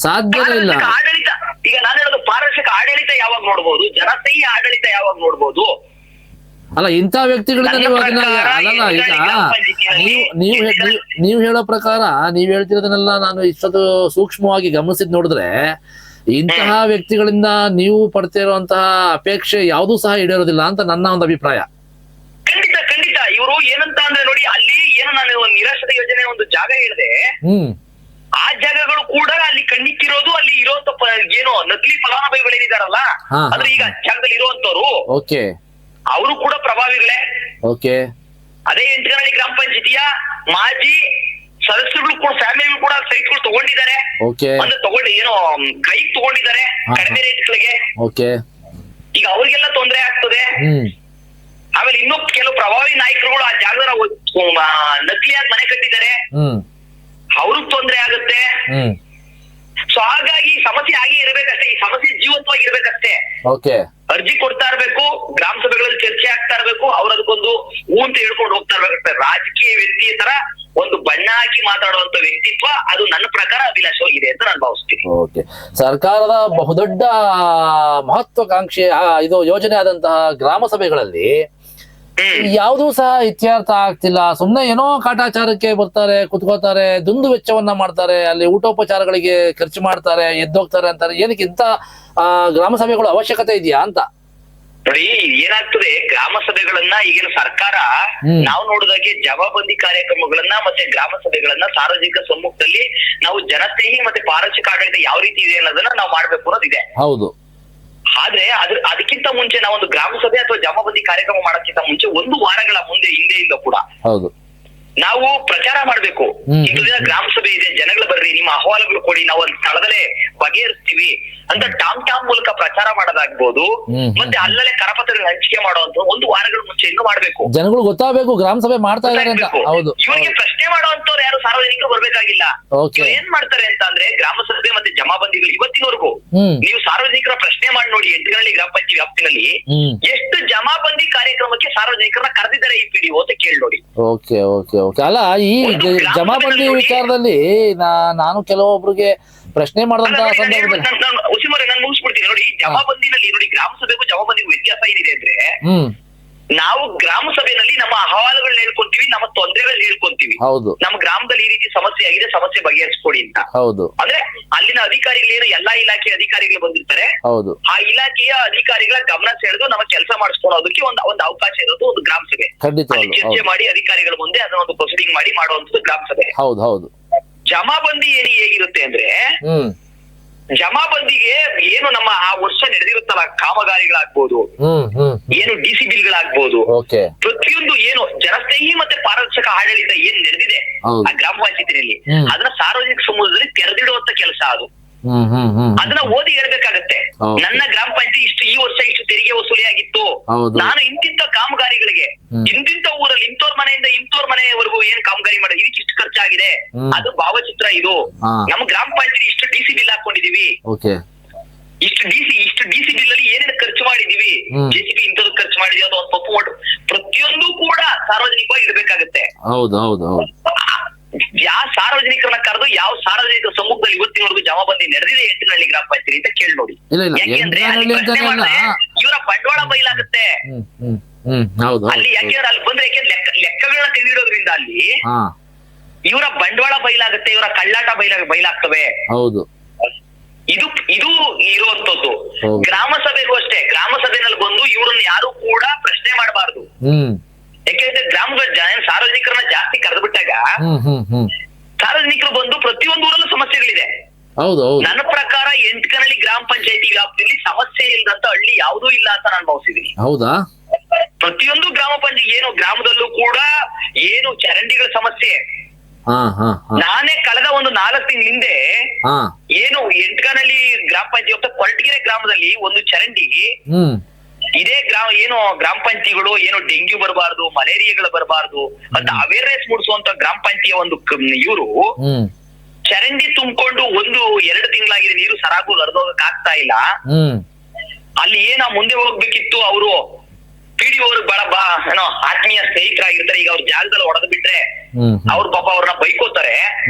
ಸಾಧ್ಯನೇ ಇಲ್ಲ. ಆಡಳಿತ, ಈಗ ನಾನು ಹೇಳೋದು ಪಾರದರ್ಶಕ ಆಡಳಿತ ಯಾವಾಗ ನೋಡ್ಬೋದು, ಜನಸ್ನೇಹಿ ಆಡಳಿತ ಯಾವಾಗ ನೋಡ್ಬೋದು? ಅಲ್ಲ, ಇಂಥ ವ್ಯಕ್ತಿಗಳಿಂದ ನೀವು ಅದನ್ನ ಅಲ್ಲಲ್ಲ, ಈಗ ನೀವು ಹೇಳೋ ಪ್ರಕಾರ ನೀವ್ ಹೇಳ್ತಿರೋದನ್ನೆಲ್ಲ ನಾನು ಇಷ್ಟೊಂದು ಸೂಕ್ಷ್ಮವಾಗಿ ಗಮನಿಸಿದ್ ನೋಡಿದ್ರೆ, ಇಂತಹ ವ್ಯಕ್ತಿಗಳಿಂದ ನೀವು ಪಡ್ತಾ ಇರುವಂತಹ ಅಪೇಕ್ಷೆ ಯಾವುದೂ ಸಹ ಈಡೇರೋದಿಲ್ಲ ಅಂತ ನನ್ನ ಒಂದು ಅಭಿಪ್ರಾಯ. ಖಂಡಿತ ಖಂಡಿತ. ಇವರು ಏನಂತ ಅಂದ್ರೆ ನೋಡಿ, ಅಲ್ಲಿ ಏನು ನಾನು ನಿರಾಶ್ರಿತ ಯೋಜನೆ ಒಂದು ಜಾಗ ಹೇಳಿದೆ, ಆ ಜಾಗಗಳು ಕೂಡ ಅಲ್ಲಿ ಕಣ್ಣಿಕ್ಕಿರೋದು, ಅಲ್ಲಿ ಇರುವಂತ ಏನೋ ನಕಲಿ ಫಲಾನುಭವಿಗಳಿದಾರಲ್ಲ, ಅಂದ್ರೆ ಈಗ ಜಾಗದಲ್ಲಿ ಇರುವಂತವ್ರು, ಅವರು ಕೂಡ ಪ್ರಭಾವಿಗಳೇ. ಅದೇ ಎಂಟಗನಹಳ್ಳಿ ಗ್ರಾಮ ಪಂಚಾಯತಿಯ ಮಾಜಿ ಸದಸ್ಯರುಗಳು ಕೂಡ, ಫ್ಯಾಮಿಲಿಗಳು ಕೂಡ ಸೈಟ್ಗಳು ತಗೊಂಡಿದ್ದಾರೆ, ಅಂದ್ರೆ ತಗೊಂಡು ಏನೋ ಕೈಗೆ ತಗೊಂಡಿದ್ದಾರೆ ಕಡಿಮೆ ರೇಟ್ಗಳಿಗೆ. ಈಗ ಅವ್ರಿಗೆಲ್ಲ ತೊಂದರೆ ಆಗ್ತದೆ. ಆಮೇಲೆ ಇನ್ನೂ ಕೆಲವು ಪ್ರಭಾವಿ ನಾಯಕರುಗಳು ಆ ಜಾಗದ ನಕಲಿಯಾಗಿ ಮನೆ ಕಟ್ಟಿದ್ದಾರೆ, ಅವ್ರಿಗೆ ತೊಂದರೆ ಆಗುತ್ತೆ. ಸೊ ಹಾಗಾಗಿ ಸಮಸ್ಯೆ ಆಗಿ ಇರ್ಬೇಕಷ್ಟೇ, ಈ ಸಮಸ್ಯೆ ಜೀವಂತವಾಗಿ ಇರ್ಬೇಕಷ್ಟೇ. ಅರ್ಜಿ ಕೊಡ್ತಾ ಇರ್ಬೇಕು, ಗ್ರಾಮ ಸಭೆಗಳಲ್ಲಿ ಚರ್ಚೆ ಆಗ್ತಾ ಇರ್ಬೇಕು, ಅವ್ರ ಅದಕ್ಕೊಂದು ಅಂತ ಹೇಳ್ಕೊಂಡು ಹೋಗ್ತಾ ಇರ್ಬೇಕಷ್ಟೇ. ರಾಜಕೀಯ ವ್ಯಕ್ತಿ ತರ ಒಂದು ಬಣ್ಣ ಹಾಕಿ ಮಾತಾಡುವಂತ ವ್ಯಕ್ತಿತ್ವ ಅದು ನನ್ನ ಪ್ರಕಾರ ಅಭಿಲಾಷವಾಗಿದೆ ಅಂತ ನಾನು ಭಾವಿಸ್ತೀನಿ. ಸರ್ಕಾರದ ಬಹುದೊಡ್ಡ ಮಹತ್ವಾಕಾಂಕ್ಷೆ ಇದು ಯೋಜನೆ ಆದಂತಹ ಗ್ರಾಮ ಸಭೆಗಳಲ್ಲಿ ಯಾವುದೂ ಸಹ ಇತ್ಯರ್ಥ ಆಗ್ತಿಲ್ಲ. ಸುಮ್ನೆ ಏನೋ ಕಾಟಾಚಾರಕ್ಕೆ ಬರ್ತಾರೆ, ಕುತ್ಕೋತಾರೆ, ದುಂದು ವೆಚ್ಚವನ್ನ ಮಾಡ್ತಾರೆ, ಅಲ್ಲಿ ಊಟೋಪಚಾರಗಳಿಗೆ ಖರ್ಚು ಮಾಡ್ತಾರೆ, ಎದ್ದೋಗ್ತಾರೆ ಅಂತಾರೆ. ಏನಕ್ಕೆ ಇಂತ ಗ್ರಾಮ ಸಭೆಗಳು ಅವಶ್ಯಕತೆ ಇದೆಯಾ ಅಂತ ನೋಡಿ. ಏನಾಗ್ತದೆ, ಗ್ರಾಮ ಸಭೆಗಳನ್ನ ಈಗಿನ ಸರ್ಕಾರ ನಾವು ನೋಡಿದಾಗೆ ಜವಾಬಂದಿ ಕಾರ್ಯಕ್ರಮಗಳನ್ನ ಮತ್ತೆ ಗ್ರಾಮ ಸಭೆಗಳನ್ನ ಸಾರ್ವಜನಿಕ ಸಮ್ಮುಖದಲ್ಲಿ ನಾವು ಜನಸ್ನೇಹಿ ಮತ್ತೆ ಪಾರದರ್ಶಕ ಆಡಳಿತ ಯಾವ ರೀತಿ ಇದೆ ಅನ್ನೋದನ್ನ ನಾವು ಮಾಡ್ಬೇಕು ಅನ್ನೋದಿದೆ. ಹೌದು. ಆದ್ರೆ ಅದಕ್ಕಿಂತ ಮುಂಚೆ ನಾವೊಂದು ಗ್ರಾಮ ಸಭೆ ಅಥವಾ ಜಮಾಬಂದಿ ಕಾರ್ಯಕ್ರಮ ಮಾಡೋಕ್ಕಿಂತ ಮುಂಚೆ 1 ವಾರಗಳ ಹಿಂದೆಯಿಂದ ಕೂಡ ನಾವು ಪ್ರಚಾರ ಮಾಡ್ಬೇಕು. ಇಂದು ದಿನ ಗ್ರಾಮ ಸಭೆ ಇದೆ, ಜನಗಳು ಬರ್ರಿ, ನಿಮ್ಮ ಅಹವಾಲುಗಳು ಕೊಡಿ, ನಾವು ಒಂದು ಸ್ಥಳದಲ್ಲೇ ಬಗೆಹರಿಸ್ತೀವಿ ಅಂತ ಟಾಮ್ ಮೂಲಕ ಪ್ರಚಾರ ಮಾಡೋದಾಗ್ಬೋದು. ಮತ್ತೆ ಅಲ್ಲಲ್ಲೇ ಕರಪತ್ರಗಳ ಹಂಚಿಕೆ ಮಾಡುವಂತ 1 ವಾರಗಳ ಮುಂಚೆಯಿಂದ ಮಾಡ್ಬೇಕು. ಜನಗಳು ಗೊತ್ತಾಗಬೇಕು ಗ್ರಾಮ ಸಭೆ ಮಾಡ್ತಾ ಇದ್ದಾರೆ ಅಂತ. ಹೌದು. ಇವರಿಗೆ ಪ್ರಶ್ನೆ ಮಾಡುವಂತವ್ರು ಯಾರು ಸಾರ್ವಜನಿಕರು ಬರ್ಬೇಕಾಗಿಲ್ಲ. ಏನ್ ಮಾಡ್ತಾರೆ ಅಂತ ಅಂದ್ರೆ, ಗ್ರಾಮ ಸಭೆ ಮತ್ತೆ ಜಮಾಬಂದಿಗಳು ಇವತ್ತಿನವರೆಗೂ ನೀವು ಸಾರ್ವಜನಿಕರ ಪ್ರಶ್ನೆ ಮಾಡಿ ನೋಡಿ, ಎಂಟಗನಹಳ್ಳಿ ಗ್ರಾಮ ಪಂಚಾಯತ್ ವ್ಯಾಪ್ತಿನಲ್ಲಿ ಎಷ್ಟು ಜಮಾಬಂದಿ ಕಾರ್ಯಕ್ರಮಕ್ಕೆ ಸಾರ್ವಜನಿಕರನ್ನ ಕರೆದಿದ್ದಾರೆ ಈ ಪಿಡಿಒ ಅಂತ ಕೇಳಿ ನೋಡಿ. ಅಲ್ಲ, ಈ ಜಮಾಬಂದಿ ವಿಚಾರದಲ್ಲಿ ನಾನು ಕೆಲವೊಬ್ರಿಗೆ ಪ್ರಶ್ನೆ ಮಾಡಿದಂತಹ ಸಂದರ್ಭದಲ್ಲಿ ನಾನು ಮುಗಿಸ್ಬಿಡ್ತೀನಿ ನೋಡಿ. ಜಮಾಬಂದಿನಲ್ಲಿ ನೋಡಿ, ಗ್ರಾಮ ಸಭೆಗೂ ಜಮಾಬಂದಿಗೂ ವ್ಯತ್ಯಾಸ ಏನಿದೆ ಅಂದ್ರೆ, ನಾವು ಗ್ರಾಮ ಸಭೆಯಲ್ಲಿ ನಮ್ಮ ಅಹವಾಲುಗಳನ್ನ ಹೇಳ್ಕೊಂತೀವಿ, ನಮ್ಮ ತೊಂದರೆಗಳನ್ನ ಹೇಳ್ಕೊಂತೀವಿ. ನಮ್ಮ ಗ್ರಾಮದಲ್ಲಿ ಈ ರೀತಿ ಸಮಸ್ಯೆ ಆಗಿದೆ, ಸಮಸ್ಯೆ ಬಗೆಹರಿಸ್ಕೊಡಿ ಅಂತ. ಅಂದ್ರೆ ಅಲ್ಲಿನ ಅಧಿಕಾರಿಗಳೇನು ಎಲ್ಲಾ ಇಲಾಖೆ ಅಧಿಕಾರಿಗಳು ಬಂದಿರ್ತಾರೆ, ಆ ಇಲಾಖೆಯ ಅಧಿಕಾರಿಗಳ ಗಮನ ಸೆಳೆದು ನಮ್ಮ ಕೆಲಸ ಮಾಡಿಸ್ಕೊಳ್ಳೋದಕ್ಕೆ ಒಂದು ಅವಕಾಶ ಇರೋದು ಒಂದು ಗ್ರಾಮ ಸಭೆ. ಚರ್ಚೆ ಮಾಡಿ ಅಧಿಕಾರಿಗಳ ಮುಂದೆ ಅದನ್ನ ಒಂದು ಪ್ರೊಸೀಡಿಂಗ್ ಮಾಡಿ ಮಾಡುವಂತದ್ದು ಗ್ರಾಮ ಸಭೆ. ಜಮಾಬಂದಿ ಹೇಗಿರುತ್ತೆ ಅಂದ್ರೆ, ಜಮಾಬಂದಿಗೆ ಏನು ನಮ್ಮ ಆ ವರ್ಷ ನಡೆದಿರುತ್ತಲ್ಲ ಕಾಮಗಾರಿಗಳಾಗ್ಬೋದು, ಏನು ಡಿಸಿ ಬಿಲ್ಗಳಾಗ್ಬೋದು, ಪ್ರತಿಯೊಂದು ಏನು ಜನಸ್ನೇಹಿ ಮತ್ತೆ ಪಾರದರ್ಶಕ ಆಡಳಿತ ಏನ್ ನಡೆದಿದೆ ಆ ಗ್ರಾಮ ಪಂಚಾಯತಿನಲ್ಲಿ ಅದನ್ನ ಸಾರ್ವಜನಿಕ ಸಮೂಹದಲ್ಲಿ ತೆರೆದಿಡುವಂತ ಕೆಲಸ ಅದು. ಅದನ್ನ ಓದಿ ಹೇಳ್ಬೇಕಾಗತ್ತೆ. ನನ್ನ ಗ್ರಾಮ ಪಂಚಾಯತಿ ಇಷ್ಟು ಈ ವರ್ಷ ಇಷ್ಟು ತೆರಿಗೆ ವಸೂಲಿ ಆಗಿತ್ತು, ನಾನು ಇಂತಿಂತ ಕಾಮಗಾರಿಗಳಿಗೆ ಇಂತಿಂತ ಊರಲ್ಲಿ ಇಂತೋರ್ ಮನೆಯಿಂದ ಇಂತೋರ್ ಮನೆಯವರೆಗೂ ಏನ್ ಕಾಮಗಾರಿ ಮಾಡೋದು, ಇದಕ್ಕೆ ಇಷ್ಟು ಖರ್ಚಾಗಿದೆ, ಅದು ಭಾವಚಿತ್ರ ಇದು. ನಮ್ಮ ಗ್ರಾಮ ಪಂಚಾಯತಿ ಇಷ್ಟು ಡಿಸಿ ಬಿಲ್ ಹಾಕೊಂಡಿದೀವಿ, ಇಷ್ಟು ಡಿಸಿ ಬಿಲ್ ಅಲ್ಲಿ ಏನೇನು ಖರ್ಚು ಮಾಡಿದೀವಿ, ಜೆಸಿಬಿ ಇಂಥದ್ದು ಖರ್ಚು ಮಾಡಿದೀವಿ, ಅದು ಒಂದು ಪಪ್ಪು ಮಾಡು ಪ್ರತಿಯೊಂದು ಕೂಡ ಸಾರ್ವಜನಿಕವಾಗಿ ಇಡಬೇಕಾಗತ್ತೆ. ಯಾವ ಸಾರ್ವಜನಿಕರನ್ನ ಕರೆದು ಯಾವ ಸಾರ್ವಜನಿಕ ಸಮ್ಮುಖದಲ್ಲಿ ಇವತ್ತಿನವರೆಗೂ ಜಮಾಬಂದಿ ನಡೆದಿದೆ ಎತ್ತಿನಹಳ್ಳಿ ಗ್ರಾಮ ಪಂಚಾಯತಿ ಅಂತ ಕೇಳಿ ನೋಡಿ. ಯಾಕೆಂದ್ರೆ ಇವರ ಬಂಡವಾಳ ಬಯಲಾಗುತ್ತೆ ಅಲ್ಲಿ. ಯಾಕೆಂದ್ರೆ ಅಲ್ಲಿ ಬಂದ್ರೆ ಲೆಕ್ಕಗಳನ್ನ ತೆಗೆದಿಡೋದ್ರಿಂದ ಅಲ್ಲಿ ಇವರ ಬಂಡವಾಳ ಬಯಲಾಗುತ್ತೆ, ಇವರ ಕಳ್ಳಾಟ ಬಯಲಾಗ್ತವೆ. ಇದು ಇರುವಂತದ್ದು. ಗ್ರಾಮ ಸಭೆಗೂ ಅಷ್ಟೇ, ಗ್ರಾಮ ಸಭೆನಲ್ಲಿ ಬಂದು ಇವ್ರನ್ನ ಯಾರು ಕೂಡ ಪ್ರಶ್ನೆ ಮಾಡಬಾರ್ದು. ಯಾಕೆಂದ್ರೆ ಗ್ರಾಮಗಳ ಸಾರ್ವಜನಿಕರನ್ನ ಜಾಸ್ತಿ ಕರೆದು ಬಿಟ್ಟಾಗ ಸಾರ್ವಜನಿಕರು ಬಂದು ಪ್ರತಿಯೊಂದು ಊರಲ್ಲೂ ಸಮಸ್ಯೆಗಳಿದೆ. ನನ್ನ ಪ್ರಕಾರ ಎಂಟಕನಹಳ್ಳಿ ಗ್ರಾಮ ಪಂಚಾಯತಿ ವ್ಯಾಪ್ತಿಯಲ್ಲಿ ಸಮಸ್ಯೆ ಇಲ್ಲದಂತ ಹಳ್ಳಿ ಯಾವುದೂ ಇಲ್ಲ ಅಂತ ನಾನು ಭಾವಿಸಿದೀನಿ. ಪ್ರತಿಯೊಂದು ಗ್ರಾಮ ಪಂಚಾಯತ್ ಏನು ಗ್ರಾಮದಲ್ಲೂ ಕೂಡ ಏನು ಚರಂಡಿಗಳ ಸಮಸ್ಯೆ, ನಾನೇ ಕಳೆದ ಒಂದು 4 ತಿಂಗಳ ಹಿಂದೆ ಏನು ಎಂಟಕನಹಳ್ಳಿ ಗ್ರಾಮ ಪಂಚಾಯತ್ ಕೊರಟಗೆರೆ ಗ್ರಾಮದಲ್ಲಿ ಒಂದು ಚರಂಡಿ ಇದೇ ಗ್ರಾಮ ಪಂಚಾಯತಿಗಳು ಏನು ಡೆಂಗ್ಯೂ ಬರಬಾರ್ದು, ಮಲೇರಿಯಾಗಳು ಬರಬಾರ್ದು ಅಂತ ಅವೇರ್ನೆಸ್ ಮೂಡಿಸುವಂತ ಗ್ರಾಮ ಪಂಚಾಯತಿಯ ಒಂದು ಇವರು ಚರಂಡಿ ತುಂಬಿಕೊಂಡು 1-2 ತಿಂಗಳಾಗಿದೆ, ನೀರು ಸರಾಗು ಹರಿದೋಗಕ್ ಆಗ್ತಾ ಇಲ್ಲ. ಅಲ್ಲಿ ಮುಂದೆ ಹೋಗ್ಬೇಕಿತ್ತು, ಅವರು ಪಿಡಿಒ ಅವ್ರಿಗೆ ಬಹಳ ಆತ್ಮೀಯ ಸ್ನೇಹಿತರಾಗಿರ್ತಾರೆ. ಈಗ ಅವ್ರ ಜಾಗದಲ್ಲಿ ಹೊಡೆದ್ ಬಿಟ್ರೆ ಅವ್ರ ಪಾಪ ಅವ್ರನ್ನ ಬೈಕೋತಾರೆ,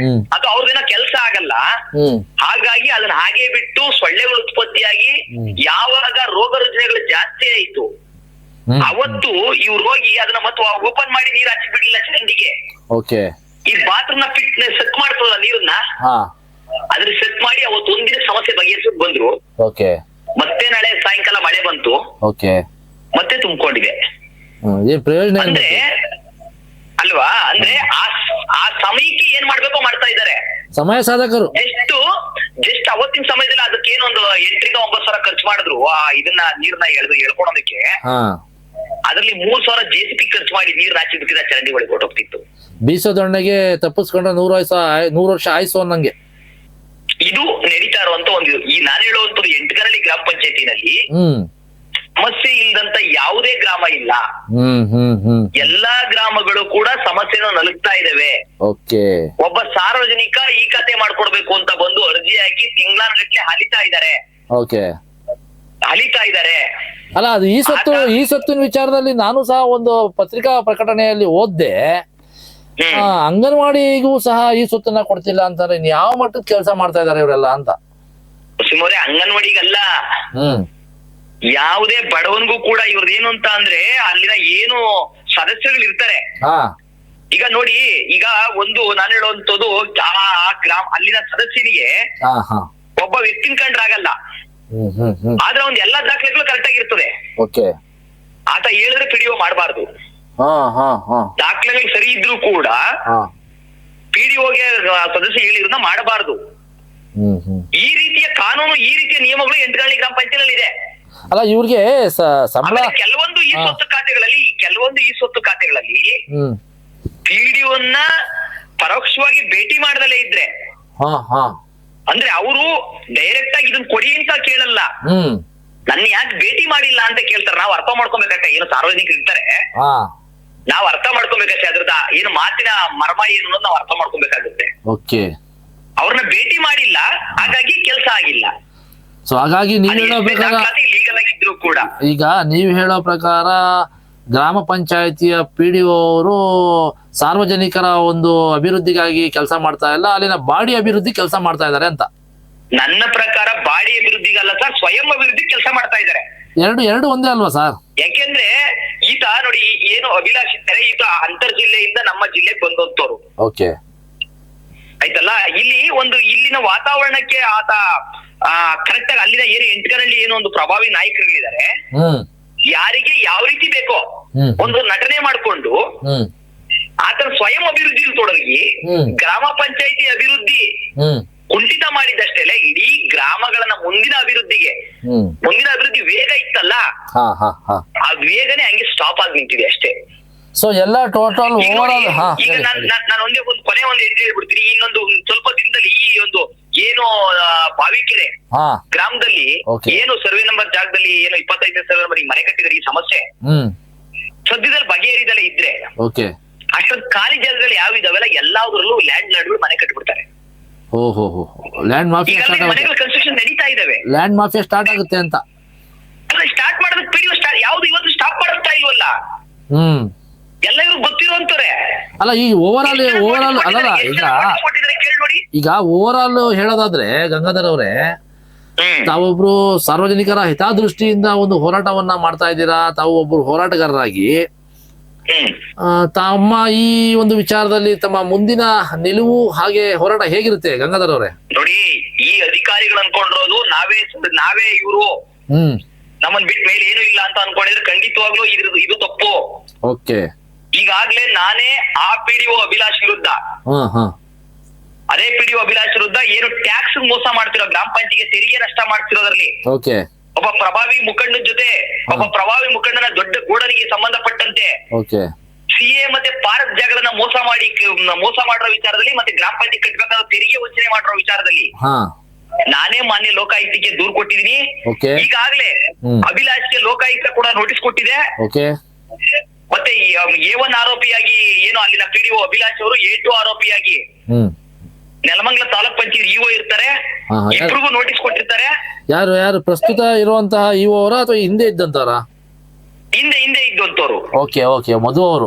ಅಥವಾ ಅವ್ರದೇನೋ ಕೆಲಸ ಆಗಲ್ಲ. ಹಾಗಾಗಿ ಅದನ್ನ ಹಾಗೆ ಬಿಟ್ಟು ಸೊಳ್ಳೆಗಳು ಉತ್ಪತ್ತಿಯಾಗಿ ಯಾವಾಗ ರೋಗ ರುಜಿನಗಳು ಜಾಸ್ತಿ ಆಯ್ತು ಅವತ್ತು ಇವ್ರು ಹೋಗಿ ಅದನ್ನ ಮತ್ತೆ ಓಪನ್ ಮಾಡಿ ನೀರ್ ಹಚ್ಚಿ ಬಿಡ್ಲಿಲ್ಲ ಚರಂಡಿಗೆ. ಈ ಬಾತ್ರೂಮ್ ನ ಸೆಟ್ ಮಾಡ್ತದಲ್ಲ ನೀರನ್ನ, ಅದ್ರ ಸೆಟ್ ಮಾಡಿ ಅವತ್ತು ಒಂದಿನ ಸಮಸ್ಯೆ ಬಗೆಹರಿಸಕ್ ಬಂದ್ರು. ಮತ್ತೆ ನಾಳೆ ಸಾಯಂಕಾಲ ಮಳೆ ಬಂತು, ಮತ್ತೆ ತುಂಬಿಕೊಂಡಿದೆ. ಅಂದ್ರೆ ಅಲ್ವಾ, ಅಂದ್ರೆ ಆ ಸಮಯಕ್ಕೆ ಏನ್ ಮಾಡ್ಬೇಕೋ ಮಾಡ್ತಾ ಇದ್ದಾರೆ ಸಮಯ ಸಾಧಕರು. ಜಸ್ಟ್ ಅವತ್ತಿನ ಸಮಯದಲ್ಲಿ ಅದಕ್ಕೆ ಏನೊಂದು 8-9 ಸಾವಿರ ಖರ್ಚು ಮಾಡಿದ್ರು ಇದನ್ನ ನೀರ್ನ ಎಳ್ಕೊಳೋದಕ್ಕೆ. ಅದ್ರಲ್ಲಿ 3,000 ಜೆಸಿಬಿ ಖರ್ಚು ಮಾಡಿ ನೀರ್ ಹಾಕಿ ಬಿಟ್ಟಿದ ಚರಂಡಿ ಒಳಗೆ ಹೊರಟೋಗ್ತಿತ್ತು. ಬೀಸೋದಣ್ಣಗೆ ತಪ್ಪಿಸ್ಕೊಂಡ್ರೆ 100 ವರ್ಷ ಆಯ್ಸು ಅನ್ನಂಗೆ ಇದು ನಡೀತಾ ಇರುವಂತ ಒಂದು. ಈ ನಾನು ಹೇಳುವಂತದ್ದು ಎಂಟಕನಹಳ್ಳಿ ಗ್ರಾಮ ಪಂಚಾಯತಿನಲ್ಲಿ ಸಮಸ್ಯೆ ಇಲ್ಲದಂತ ಯಾವುದೇ ಗ್ರಾಮ ಇಲ್ಲ. ಎಲ್ಲಾ ಗ್ರಾಮಗಳು ಕೂಡ ಸಮಸ್ಯೆನ ನಲುಗ್ತಾ ಇದಾವೆ. ಒಬ್ಬ ಸಾರ್ವಜನಿಕ ಈ ಕತೆ ಮಾಡ್ಕೊಡ್ಬೇಕು ಅಂತ ಬಂದು ಅರ್ಜಿ ಹಾಕಿ ತಿಂಗಳಾನ್ಗಟ್ಲೆ ಹಲಿತಾ ಇದ್ದಾರೆ. ಅಲ್ಲ, ಅದು ಈ ಸೊತ್ತಿನ ವಿಚಾರದಲ್ಲಿ ನಾನು ಸಹ ಒಂದು ಪತ್ರಿಕಾ ಪ್ರಕಟಣೆಯಲ್ಲಿ ಓದ್ದೆ. ಅಂಗನವಾಡಿಗೂ ಸಹ ಈ ಸೊತ್ತನ್ನ ಕೊಡ್ತಿಲ್ಲ ಅಂತಾರೆ. ಯಾವ ಮಟ್ಟದ ಕೆಲಸ ಮಾಡ್ತಾ ಇದಾರೆ ಇವರೆಲ್ಲ ಅಂತ. ಅಂಗನವಾಡಿಗಲ್ಲ, ಯಾವುದೇ ಬಡವನ್ಗೂ ಕೂಡ ಇವ್ರದೇನು ಅಂತ ಅಂದ್ರೆ ಅಲ್ಲಿನ ಏನು ಸದಸ್ಯರುಗಳು ಇರ್ತಾರೆ. ಈಗ ನೋಡಿ, ಈಗ ನಾನು ಹೇಳುವಂತದ್ದು ಆ ಗ್ರಾಮ ಅಲ್ಲಿನ ಸದಸ್ಯನಿಗೆ ಒಬ್ಬ ವ್ಯಕ್ತಿನ ಕಂಡ್ರಾಗಲ್ಲ, ಆದ್ರೆ ಒಂದ್ ಎಲ್ಲಾ ದಾಖಲೆಗಳು ಕರೆಕ್ಟ್ ಆಗಿರ್ತದೆ. ಆತ ಹೇಳಿದ್ರೆ ಪಿಡಿಒ ಮಾಡಬಾರ್ದು. ದಾಖಲೆಗಳು ಸರಿ ಇದ್ರು ಕೂಡ ಪಿಡಿಒಗೆ ಸದಸ್ಯ ಹೇಳಿರೋದನ್ನ ಮಾಡಬಾರ್ದು. ಈ ರೀತಿಯ ಕಾನೂನು, ಈ ರೀತಿಯ ನಿಯಮಗಳು ಎಂಟಕನಹಳ್ಳಿ ಗ್ರಾಮ ಪಂಚಾಯತಿನಲ್ಲಿ ಇದೆ. ಅಲ್ಲ, ಇವ್ರಿಗೆ ಕೆಲವೊಂದು ಈ ಸ್ವತ್ತು ಖಾತೆಗಳಲ್ಲಿ ಪಿಡಿಒನ್ನ ಪರೋಕ್ಷವಾಗಿ ಭೇಟಿ ಮಾಡದಲ್ಲೇ ಇದ್ರೆ, ಅಂದ್ರೆ ಅವರು ಡೈರೆಕ್ಟ್ ಆಗಿ ಇದನ್ನ ಕೊಡಿ ಅಂತ ಕೇಳಲ್ಲ, ನನ್ನ ಯಾಕೆ ಭೇಟಿ ಮಾಡಿಲ್ಲ ಅಂತ ಕೇಳ್ತಾರೆ. ನಾವ್ ಅರ್ಥ ಮಾಡ್ಕೊಬೇಕಾಗತ್ತೆ, ಏನು ಸಾರ್ವಜನಿಕರು ಇರ್ತಾರೆ, ನಾವ್ ಅರ್ಥ ಮಾಡ್ಕೊಬೇಕಾಗತ್ತೆ. ಅದ್ರದ ಏನು ಮಾತಿನ ಮರ್ಮ ಏನು ಅನ್ನೋದು ನಾವ್ ಅರ್ಥ ಮಾಡ್ಕೊಬೇಕಾಗುತ್ತೆ. ಅವ್ರನ್ನ ಭೇಟಿ ಮಾಡಿಲ್ಲ, ಹಾಗಾಗಿ ಕೆಲಸ ಆಗಿಲ್ಲ. ಸೊ ಹಾಗಾಗಿ ನೀವು ಹೇಳೋ ಪ್ರಕಾರ ಈಗ ನೀವು ಹೇಳೋ ಪ್ರಕಾರ ಗ್ರಾಮ ಪಂಚಾಯತಿಯ ಪಿಡಿಒ ಅವರು ಸಾರ್ವಜನಿಕರ ಒಂದು ಅಭಿವೃದ್ಧಿಗಾಗಿ ಕೆಲಸ ಮಾಡ್ತಾ ಇಲ್ಲ, ಅಲ್ಲಿನ ಬಾಡಿ ಅಭಿವೃದ್ಧಿ ಕೆಲಸ ಮಾಡ್ತಾ ಇದ್ದಾರೆ ಅಂತ. ನನ್ನ ಪ್ರಕಾರ ಬಾಡಿ ಅಭಿವೃದ್ಧಿಗಲ್ಲ ಸರ್, ಸ್ವಯಂ ಅಭಿವೃದ್ಧಿ ಕೆಲಸ ಮಾಡ್ತಾ ಇದ್ದಾರೆ. ಎರಡು ಒಂದೇ ಅಲ್ವಾ ಸರ್? ಯಾಕೆಂದ್ರೆ ಈತ ನೋಡಿ, ಏನು ಅಭಿಲಾಷ್ ಇದ್ದಾರೆ, ಈತ ಅಂತರ್ ಜಿಲ್ಲೆಯಿಂದ ನಮ್ಮ ಜಿಲ್ಲೆಗೆ ಬಂದಂತವ್ರು. ಆಯ್ತಲ್ಲ, ಇಲ್ಲಿನ ವಾತಾವರಣಕ್ಕೆ ಆತ ಕರೆಕ್ಟ್ ಆಗಿ ಅಲ್ಲಿನ ಏನು ಎಂಟಕನಹಳ್ಳಿ ಏನೋ ಒಂದು ಪ್ರಭಾವಿ ನಾಯಕರುಗಳಿದ್ದಾರೆ, ಯಾರಿಗೆ ಯಾವ ರೀತಿ ಬೇಕೋ ಒಂದು ನಟನೆ ಮಾಡ್ಕೊಂಡು ಆತನ ಸ್ವಯಂ ಅಭಿವೃದ್ಧಿ ತೊಡಗಿ ಗ್ರಾಮ ಪಂಚಾಯತಿ ಅಭಿವೃದ್ಧಿ ಕುಂಠಿತ ಮಾಡಿದಷ್ಟೇ ಅಲ್ಲ, ಇಡೀ ಗ್ರಾಮಗಳನ್ನ ಮುಂದಿನ ಅಭಿವೃದ್ಧಿ ವೇಗ ಇತ್ತಲ್ಲ, ಆ ವೇಗನೆ ಹಂಗೆ ಸ್ಟಾಪ್ ಆಗಿ ನಿಂತಿದೆ ಅಷ್ಟೇ. ಸೊ ಎಲ್ಲ ಟೋಟಲ್ ಓವರ್ ಆಲ್ ಈಗ ನಾನು ಒಂದೇ ಒಂದು ಕೊನೆ ಒಂದು ಹೇಳ್ಬಿಡ್ತೀನಿ. ಇನ್ನೊಂದು ಸ್ವಲ್ಪ ದಿನದಲ್ಲಿ ಈ ಒಂದು ಏನು ಬಾವಿಕೆರೆ ಗ್ರಾಮದಲ್ಲಿ ಏನು ಸರ್ವೆ ನಂಬರ್ ಜಾಗದಲ್ಲಿ ಏನು 25ನೇ ಸರ್ವೆ ನಂಬರ್ ಮನೆ ಕಟ್ಟಿದ್ರೆ ಈ ಸಮಸ್ಯೆ ಸದ್ಯದಲ್ಲಿ ಬಗೆಹರಿದಲ್ಲೇ ಇದ್ರೆ ಅಷ್ಟೊಂದು ಖಾಲಿ ಜಾಗದಲ್ಲಿ ಯಾವ ಇದಾವೆಲ್ಲ ಎಲ್ಲಾದ್ರಲ್ಲೂ ಲ್ಯಾಂಡ್ ಲಾರ್ಡ್ಗಳು ಮನೆ ಕಟ್ಟಿಬಿಡ್ತಾರೆ. ಲ್ಯಾಂಡ್ ಮಾಫಿಯಾ ಮನೆಗಳು ಕನ್ಸ್ಟ್ರಕ್ಷನ್ ನಡೀತಾ ಇದಾವೆ. ಲ್ಯಾಂಡ್ ಮಾಫಿಯಾ ಸ್ಟಾರ್ಟ್ ಆಗುತ್ತೆ ಅಂತ ಸ್ಟಾರ್ಟ್ ಮಾಡೋದಕ್ಕೆ ಪಿಡಿಒ ಯಾವ್ದು ಇವತ್ತು ಸ್ಟಾಪ್ ಮಾಡಿಸ್ತಾ ಇಲ್ವಲ್ಲ, ಎಲ್ಲ ಇವ್ರು ಗೊತ್ತಿರುವಂತಾರೆ. ಅಲ್ಲ ಈ ಓವರ್ ಆಲ್ ಅಲ್ಲ ಈಗ ಓವರ್ ಆಲ್ ಹೇಳೋದಾದ್ರೆ ಗಂಗಾಧರ್ ಅವರೇ, ತಾವೊಬ್ರು ಸಾರ್ವಜನಿಕರ ಹಿತದೃಷ್ಟಿಯಿಂದ ಒಂದು ಹೋರಾಟವನ್ನ ಮಾಡ್ತಾ ಇದ್ದೀರಾ. ತಾವು ಒಬ್ರು ಹೋರಾಟಗಾರರಾಗಿ ತಮ್ಮ ಈ ಒಂದು ವಿಚಾರದಲ್ಲಿ ತಮ್ಮ ಮುಂದಿನ ನಿಲುವು ಹಾಗೆ ಹೋರಾಟ ಹೇಗಿರುತ್ತೆ ಗಂಗಾಧರ್ ಅವರೇ? ನೋಡಿ, ಈ ಅಧಿಕಾರಿಗಳು ಅನ್ಕೊಂಡಿರೋದು ನಾವೇ ಇವರು ನಮ್ಮನ್ ಬಿಟ್ಟ ಮೇಲೆ ಏನು ಇಲ್ಲ ಅಂತ ಅನ್ಕೊಂಡಿದ್ರೆ ಖಂಡಿತವಾಗ್ಲೂ ಇದು ತಪ್ಪು. ಈಗಾಗ್ಲೇ ನಾನೇ ಆ ಪಿಡಿಒ ಅಭಿಲಾಷ್ ವಿರುದ್ಧ ಅದೇ ಪಿಡಿಒ ಅಭಿಲಾಷ್ ವಿರುದ್ಧ ಏನು ಟ್ಯಾಕ್ಸ್ ಮೋಸ ಮಾಡ್ತಿರೋ, ಗ್ರಾಮ ಪಂಚಾಯತಿಗೆ ತೆರಿಗೆ ನಷ್ಟ ಮಾಡ್ತಿರೋದ್ರಲ್ಲಿ ಒಬ್ಬ ಪ್ರಭಾವಿ ಮುಖಂಡನ ಜೊತೆ ಒಬ್ಬ ಪ್ರಭಾವಿ ಮುಖಂಡನ ದೊಡ್ಡ ಗೂಡನಿಗೆ ಸಂಬಂಧಪಟ್ಟಂತೆ ಸಿಎ ಮತ್ತೆ ಪಾರ್ಕ್ ಜಾಗಗಳನ್ನ ಮೋಸ ಮಾಡಿರೋ ವಿಚಾರದಲ್ಲಿ ಮತ್ತೆ ಗ್ರಾಮ ಪಂಚಾಯತಿ ಕಟ್ಟಬೇಕಾದ ತೆರಿಗೆ ವಂಚನೆ ಮಾಡಿರೋ ವಿಚಾರದಲ್ಲಿ ನಾನೇ ಮಾನ್ಯ ಲೋಕಾಯುಕ್ತಕ್ಕೆ ದೂರು ಕೊಟ್ಟಿದ್ದೀನಿ. ಈಗಾಗ್ಲೇ ಅಭಿಲಾಷ್ಗೆ ಲೋಕಾಯುಕ್ತ ಕೂಡ ನೋಟಿಸ್ ಕೊಟ್ಟಿದೆ. ಮತ್ತೆ A1 ಆರೋಪಿಯಾಗಿ ಏನು ಅಲ್ಲಿನ ಪಿಡಿಒ ಅಭಿಲಾಷ್ ಅವರು A2 ಆರೋಪಿಯಾಗಿ ನೆಲಮಂಗಲ ತಾಲೂಕ್ ಪಂಚಾಯತ್ ಇಒ ಇರ್ತಾರೆ. ಇಬ್ರಿಗೂ ನೋಟಿಸ್ ಕೊಟ್ಟಿರ್ತಾರೆ. ಯಾರು ಪ್ರಸ್ತುತ ಇರುವಂತಹ ಇಒ ಅವರ ಅಥವಾ ಹಿಂದೆ ಇದ್ದಂತಾರ? ಹಿಂದೆ ಇದ್ದಂತವ್ರು. ಮಧು ಅವರು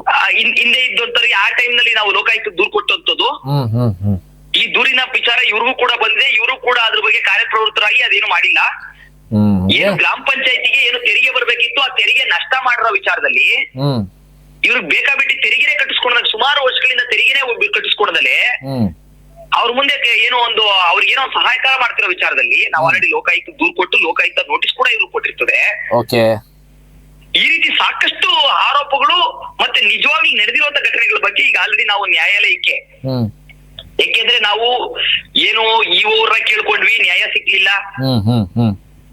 ಹಿಂದೆ ಇದ್ದಂತವ್ರಿಗೆ ಆ ಟೈಮ್ ನಲ್ಲಿ ನಾವು ಲೋಕಾಯುಕ್ತ ದೂರು ಕೊಟ್ಟಂತದ್ದು. ಈ ದೂರಿನ ವಿಚಾರ ಇವ್ರಿಗೂ ಕೂಡ ಬಂದಿದೆ. ಇವರು ಕೂಡ ಅದ್ರ ಬಗ್ಗೆ ಕಾರ್ಯಪ್ರವೃತ್ತರಾಗಿ ಅದೇನು ಮಾಡಿಲ್ಲ. ಏನು ಗ್ರಾಮ ಪಂಚಾಯತಿಗೆ ಏನು ತೆರಿಗೆ ಬರ್ಬೇಕಿತ್ತು ಆ ತೆರಿಗೆ ನಷ್ಟ ಮಾಡಿರೋ ವಿಚಾರದಲ್ಲಿ ಇವ್ರಿಗೆ ಬೇಕಾಬಿಟ್ಟು ತೆರಿಗೆನೆ ಕಟ್ಟಿಸ್ಕೊಂಡ ಸುಮಾರು ವರ್ಷಗಳಿಂದ ತೆರಿಗೆನೆ ಕಟ್ಟಿಸ್ಕೊಡದಲ್ಲೇ ಅವ್ರ ಮುಂದೆ ಏನೋ ಒಂದು ಅವ್ರಿಗೇನೋ ಸಹಾಯಕಾರ ಮಾಡ್ತಿರೋ ವಿಚಾರದಲ್ಲಿ ನಾವು ಆಲ್ರೆಡಿ ಲೋಕಾಯುಕ್ತ ದೂರು ಕೊಟ್ಟು ಲೋಕಾಯುಕ್ತ ನೋಟಿಸ್ ಕೂಡ ಇವ್ರು ಕೊಟ್ಟಿರ್ತದೆ. ಈ ರೀತಿ ಸಾಕಷ್ಟು ಆರೋಪಗಳು ಮತ್ತೆ ನಿಜವಾಗ್ಲೂ ನಡೆದಿರುವಂತ ಘಟನೆಗಳ ಬಗ್ಗೆ ಈಗ ಆಲ್ರೆಡಿ ನಾವು ನ್ಯಾಯಾಲಯಕ್ಕೆ, ಯಾಕೆಂದ್ರೆ ನಾವು ಏನು ಇವ್ರನ್ನ ಕೇಳ್ಕೊಂಡ್ವಿ, ನ್ಯಾಯ ಸಿಕ್ಲಿಲ್ಲ.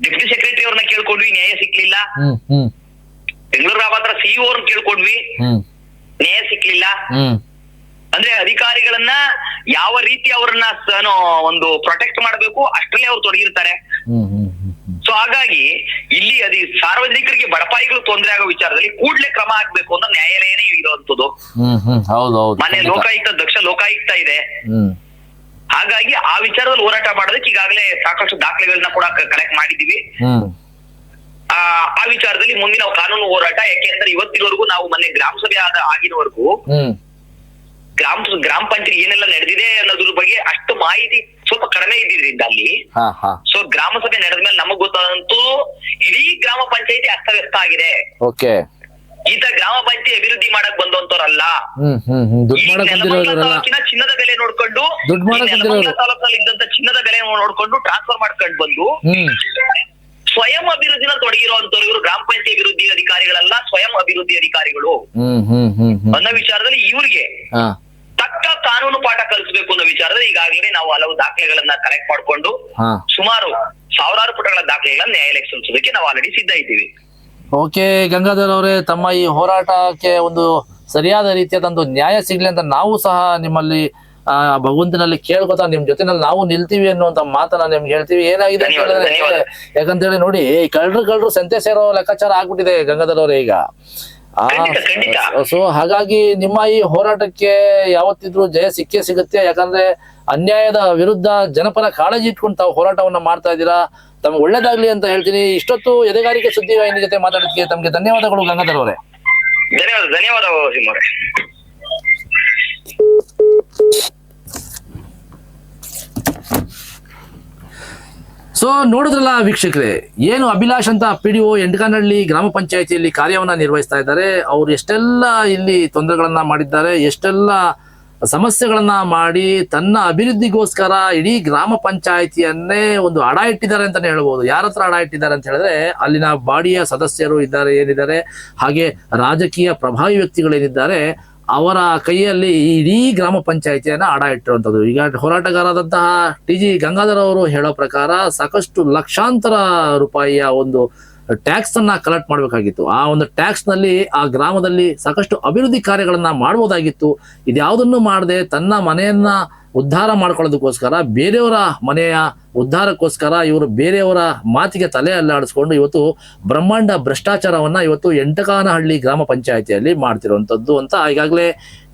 ಡೆಪ್ಯೂಟಿ ಸೆಕ್ರೆಟರಿ ಅವ್ರನ್ನ ಕೇಳ್ಕೊಂಡ್ವಿ, ನ್ಯಾಯ ಸಿಕ್ಲಿಲ್ಲ. ಬೆಂಗಳೂರು ಗ್ರಾಮಾಂತರ ಸಿಇಒ ಅವ್ರನ್ನ ಕೇಳ್ಕೊಂಡ್ವಿ, ನ್ಯಾಯ ಸಿಕ್ಲಿಲ್ಲ. ಅಂದ್ರೆ ಅಧಿಕಾರಿಗಳನ್ನ ಯಾವ ರೀತಿ ಅವ್ರನ್ನ ಒಂದು ಪ್ರೊಟೆಕ್ಟ್ ಮಾಡಬೇಕು ಅಷ್ಟರಲ್ಲೇ ಅವ್ರು ತೊಡಗಿರ್ತಾರೆ. ಸೊ ಹಾಗಾಗಿ ಇಲ್ಲಿ ಸಾರ್ವಜನಿಕರಿಗೆ ಬಡಪಾಯಿಗಳು ತೊಂದರೆ ಆಗೋ ವಿಚಾರದಲ್ಲಿ ಕೂಡ್ಲೆ ಕ್ರಮ ಆಗ್ಬೇಕು ಅಂತ ನ್ಯಾಯಾಲಯನೇ ಇರುವಂತದ್ದು. ಮನೆ ಲೋಕಾಯುಕ್ತ ದಕ್ಷ ಲೋಕಾಯುಕ್ತ ಇದೆ. ಹಾಗಾಗಿ ಆ ವಿಚಾರದಲ್ಲಿ ಹೋರಾಟ ಮಾಡೋದಕ್ಕೆ ಈಗಾಗಲೇ ಸಾಕಷ್ಟು ದಾಖಲೆಗಳನ್ನ ಕೂಡ ಕಲೆಕ್ಟ್ ಮಾಡಿದೀವಿ. ಆ ವಿಚಾರದಲ್ಲಿ ಮುಂದಿನ ಕಾನೂನು ಹೋರಾಟ, ಯಾಕೆಂದ್ರೆ ಇವತ್ತಿನವರೆಗೂ ನಾವು ಮೊನ್ನೆ ಗ್ರಾಮ ಸಭೆ ಆಗಿನವರೆಗೂ ಗ್ರಾಮ ಪಂಚಾಯತ್ ಏನೆಲ್ಲ ನಡೆದಿದೆ ಅನ್ನೋದ್ರ ಬಗ್ಗೆ ಅಷ್ಟು ಮಾಹಿತಿ ಸ್ವಲ್ಪ ಕಡಿಮೆ ಇದ್ದಿದ್ರಿಂದ ಅಲ್ಲಿ. ಸೊ ಗ್ರಾಮ ಸಭೆ ನಡೆದ ಮೇಲೆ ನಮಗ್ ಗೊತ್ತಾದಂತೂ ಇಡೀ ಗ್ರಾಮ ಪಂಚಾಯತಿ ಅಸ್ತವ್ಯಸ್ತ ಆಗಿದೆ. ಈತ ಗ್ರಾಮ ಪಂಚಾಯತಿ ಅಭಿವೃದ್ಧಿ ಮಾಡಕ್ ಬಂದಂತವ್ರಲ್ಲ. ತಾಲೂಕಿನ ಚಿನ್ನದ ಬೆಲೆ ನೋಡ್ಕೊಂಡು ತಾಲೂಕಲ್ಲಿ ಇದ್ದಂತ ಚಿನ್ನದ ಬೆಲೆ ನೋಡ್ಕೊಂಡು ಟ್ರಾನ್ಸ್ಫರ್ ಮಾಡ್ಕೊಂಡು ಬಂದು ಸ್ವಯಂ ಅಭಿವೃದ್ಧಿನ ತೊಡಗಿರುವಂತವ್ರು ಇವರು ಗ್ರಾಮ ಪಂಚಾಯತಿ ಅಭಿವೃದ್ಧಿ ಅಧಿಕಾರಿಗಳಲ್ಲ, ಸ್ವಯಂ ಅಭಿವೃದ್ಧಿ ಅಧಿಕಾರಿಗಳು ಅನ್ನೋ ವಿಚಾರದಲ್ಲಿ ಇವ್ರಿಗೆ ತಕ್ಕ ಕಾನೂನು ಪಾಠ ಕಲಿಸಬೇಕು ಅನ್ನೋ ವಿಚಾರದಲ್ಲಿ ಈಗಾಗಲೇ ನಾವು ಹಲವು ದಾಖಲೆಗಳನ್ನ ಕಲೆಕ್ಟ್ ಮಾಡ್ಕೊಂಡು ಸುಮಾರು ಸಾವಿರಾರು ಪುಟಗಳ ದಾಖಲೆಗಳನ್ನ ನ್ಯಾಯಾಲಯಕ್ಕೆ ಸಲ್ಲಿಸೋದಕ್ಕೆ ನಾವು ಆಲ್ರೆಡಿ ಸಿದ್ಧ ಇದ್ದೀವಿ. ಓಕೆ ಗಂಗಾಧರ್ ಅವರೇ, ತಮ್ಮ ಈ ಹೋರಾಟಕ್ಕೆ ಒಂದು ಸರಿಯಾದ ರೀತಿಯಾದಂತ ನ್ಯಾಯ ಸಿಗ್ಲಿ ಅಂತ ನಾವು ಸಹ ನಿಮ್ಮಲ್ಲಿ ಭಗವಂತನಲ್ಲಿ ಕೇಳ್ಕೊತಾ ನಿಮ್ ಜೊತೆನಲ್ಲಿ ನಾವು ನಿಲ್ತೀವಿ ಅನ್ನುವಂತ ಮಾತನ್ನ ನಿಮ್ಗೆ ಹೇಳ್ತೀವಿ. ಏನಾಗಿದೆ ಅಂತ ಹೇಳಿದ್ರೆ, ಯಾಕಂತೇಳಿ ನೋಡಿ ಕಳ್ಳರು ಸಂತೆ ಸೇರೋ ಲೆಕ್ಕಾಚಾರ ಆಗ್ಬಿಟ್ಟಿದೆ ಗಂಗಾಧರ್ ಅವರೇ ಈಗ. ಸೊ ಹಾಗಾಗಿ ನಿಮ್ಮ ಈ ಹೋರಾಟಕ್ಕೆ ಯಾವತ್ತಿದ್ರು ಜಯ ಸಿಕ್ಕೇ ಸಿಗುತ್ತೆ. ಯಾಕಂದ್ರೆ ಅನ್ಯಾಯದ ವಿರುದ್ಧ ಜನಪರ ಕಾಳಜಿ ಇಟ್ಕೊಂಡು ತಾವು ಹೋರಾಟವನ್ನ ಮಾಡ್ತಾ ಇದ್ದೀರಾ. ತಮ್ಗೆ ಒಳ್ಳೇದಾಗ್ಲಿ ಅಂತ ಹೇಳ್ತೀನಿ. ಇಷ್ಟೊತ್ತು ಎದೆಗಾರಿಕೆ ಸುದ್ದಿವಾಹಿನಿ ಜೊತೆ ಮಾತಾಡೋದಕ್ಕೆ ತಮ್ಗೆ ಧನ್ಯವಾದಗಳು ಗಂಗಾಧರ್ ಅವರೇ. ಧನ್ಯವಾದ. ಸೊ ನೋಡಿದ್ರಲ್ಲ ವೀಕ್ಷಕರೇ, ಏನು ಅಭಿಲಾಷ್ ಅಂತ ಪಿಡಿಒ ಎಂಟಕನಹಳ್ಳಿ ಗ್ರಾಮ ಪಂಚಾಯತಿಯಲ್ಲಿ ಕಾರ್ಯವನ್ನ ನಿರ್ವಹಿಸ್ತಾ ಇದ್ದಾರೆ. ಅವ್ರು ಎಷ್ಟೆಲ್ಲ ಇಲ್ಲಿ ತೊಂದರೆಗಳನ್ನ ಮಾಡಿದ್ದಾರೆ, ಎಷ್ಟೆಲ್ಲ ಸಮಸ್ಯೆಗಳನ್ನ ಮಾಡಿ ತನ್ನ ಅಭಿವೃದ್ಧಿಗೋಸ್ಕರ ಇಡೀ ಗ್ರಾಮ ಪಂಚಾಯತಿಯನ್ನೇ ಒಂದು ಅಡ ಇಟ್ಟಿದ್ದಾರೆ ಅಂತಾನೆ ಹೇಳ್ಬೋದು. ಯಾರ ಹತ್ರ ಅಡ ಇಟ್ಟಿದ್ದಾರೆ ಅಂತ ಹೇಳಿದ್ರೆ ಅಲ್ಲಿನ ಬಾಡಿಯ ಸದಸ್ಯರು ಏನಿದ್ದಾರೆ, ಹಾಗೆ ರಾಜಕೀಯ ಪ್ರಭಾವಿ ವ್ಯಕ್ತಿಗಳೇನಿದ್ದಾರೆ ಅವರ ಕೈಯಲ್ಲಿ ಇಡೀ ಗ್ರಾಮ ಪಂಚಾಯಿತಿಯನ್ನ ಆಡ ಇಟ್ಟಿರುವಂಥದ್ದು. ಈಗ ಹೋರಾಟಗಾರರಾದಂತಹ ಟಿ ಜಿ ಗಂಗಾಧರ್ ಅವರು ಹೇಳೋ ಪ್ರಕಾರ ಸಾಕಷ್ಟು ಲಕ್ಷಾಂತರ ರೂಪಾಯಿಯ ಒಂದು ಟ್ಯಾಕ್ಸ್ ಅನ್ನ ಕಲೆಕ್ಟ್ ಮಾಡಬೇಕಾಗಿತ್ತು. ಆ ಒಂದು ಟ್ಯಾಕ್ಸ್ ನಲ್ಲಿ ಆ ಗ್ರಾಮದಲ್ಲಿ ಸಾಕಷ್ಟು ಅಭಿವೃದ್ಧಿ ಕಾರ್ಯಗಳನ್ನ ಮಾಡಬಹುದಾಗಿತ್ತು. ಇದ್ಯಾವುದನ್ನು ಮಾಡದೆ ತನ್ನ ಮನೆಯನ್ನ ಉದ್ಧಾರ ಮಾಡ್ಕೊಳ್ಳೋದಕ್ಕೋಸ್ಕರ, ಬೇರೆಯವರ ಮನೆಯ ಉದ್ಧಾರಕ್ಕೋಸ್ಕರ ಇವರು ಬೇರೆಯವರ ಮಾತಿಗೆ ತಲೆ ಅಲ್ಲಾಡಿಸ್ಕೊಂಡು ಇವತ್ತು ಬ್ರಹ್ಮಾಂಡ ಭ್ರಷ್ಟಾಚಾರವನ್ನ ಇವತ್ತು ಎಂಟಕಾನಹಳ್ಳಿ ಗ್ರಾಮ ಪಂಚಾಯಿತಿಯಲ್ಲಿ ಮಾಡ್ತಿರುವಂಥದ್ದು ಅಂತ ಈಗಾಗಲೇ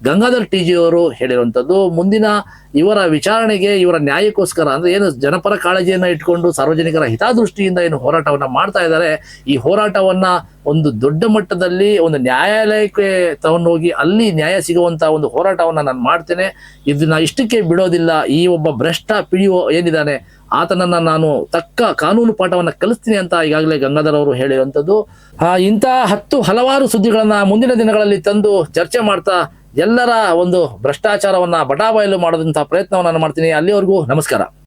ಗಂಗಾಧರ್ ಟಿ ಜಿ ಅವರು ಹೇಳಿರುವಂಥದ್ದು. ಮುಂದಿನ ಇವರ ವಿಚಾರಣೆಗೆ, ಇವರ ನ್ಯಾಯಕ್ಕೋಸ್ಕರ ಅಂದ್ರೆ ಏನು ಜನಪರ ಕಾಳಜಿಯನ್ನ ಇಟ್ಕೊಂಡು ಸಾರ್ವಜನಿಕರ ಹಿತದೃಷ್ಟಿಯಿಂದ ಏನು ಹೋರಾಟವನ್ನ ಮಾಡ್ತಾ ಇದ್ದಾರೆ, ಈ ಹೋರಾಟವನ್ನ ಒಂದು ದೊಡ್ಡ ಮಟ್ಟದಲ್ಲಿ ಒಂದು ನ್ಯಾಯಾಲಯಕ್ಕೆ ತಗೊಂಡೋಗಿ ಅಲ್ಲಿ ನ್ಯಾಯ ಸಿಗುವಂತ ಒಂದು ಹೋರಾಟವನ್ನ ನಾನು ಮಾಡ್ತೇನೆ. ಇದನ್ನ ಇಷ್ಟಕ್ಕೆ ಬಿಡೋದಿಲ್ಲ. ಈ ಒಬ್ಬ ಭ್ರಷ್ಟ ಪಿಡಿಒ ಏನಿದ್ದಾನೆ ಆತನನ್ನ ನಾನು ತಕ್ಕ ಕಾನೂನು ಪಾಠವನ್ನ ಕಲಿಸ್ತೀನಿ ಅಂತ ಈಗಾಗಲೇ ಗಂಗಾಧರ್ ಅವರು ಹೇಳಿರುವಂಥದ್ದು. ಇಂಥ ಹಲವಾರು ಸುದ್ದಿಗಳನ್ನ ಮುಂದಿನ ದಿನಗಳಲ್ಲಿ ತಂದು ಚರ್ಚೆ ಮಾಡ್ತಾ ಎಲ್ಲರ ಒಂದು ಭ್ರಷ್ಟಾಚಾರವನ್ನ ಬಟಾಬಯಲು ಮಾಡೋದಂತಹ ಪ್ರಯತ್ನವನ್ನು ನಾನು ಮಾಡ್ತೀನಿ. ಅಲ್ಲಿವರೆಗೂ ನಮಸ್ಕಾರ.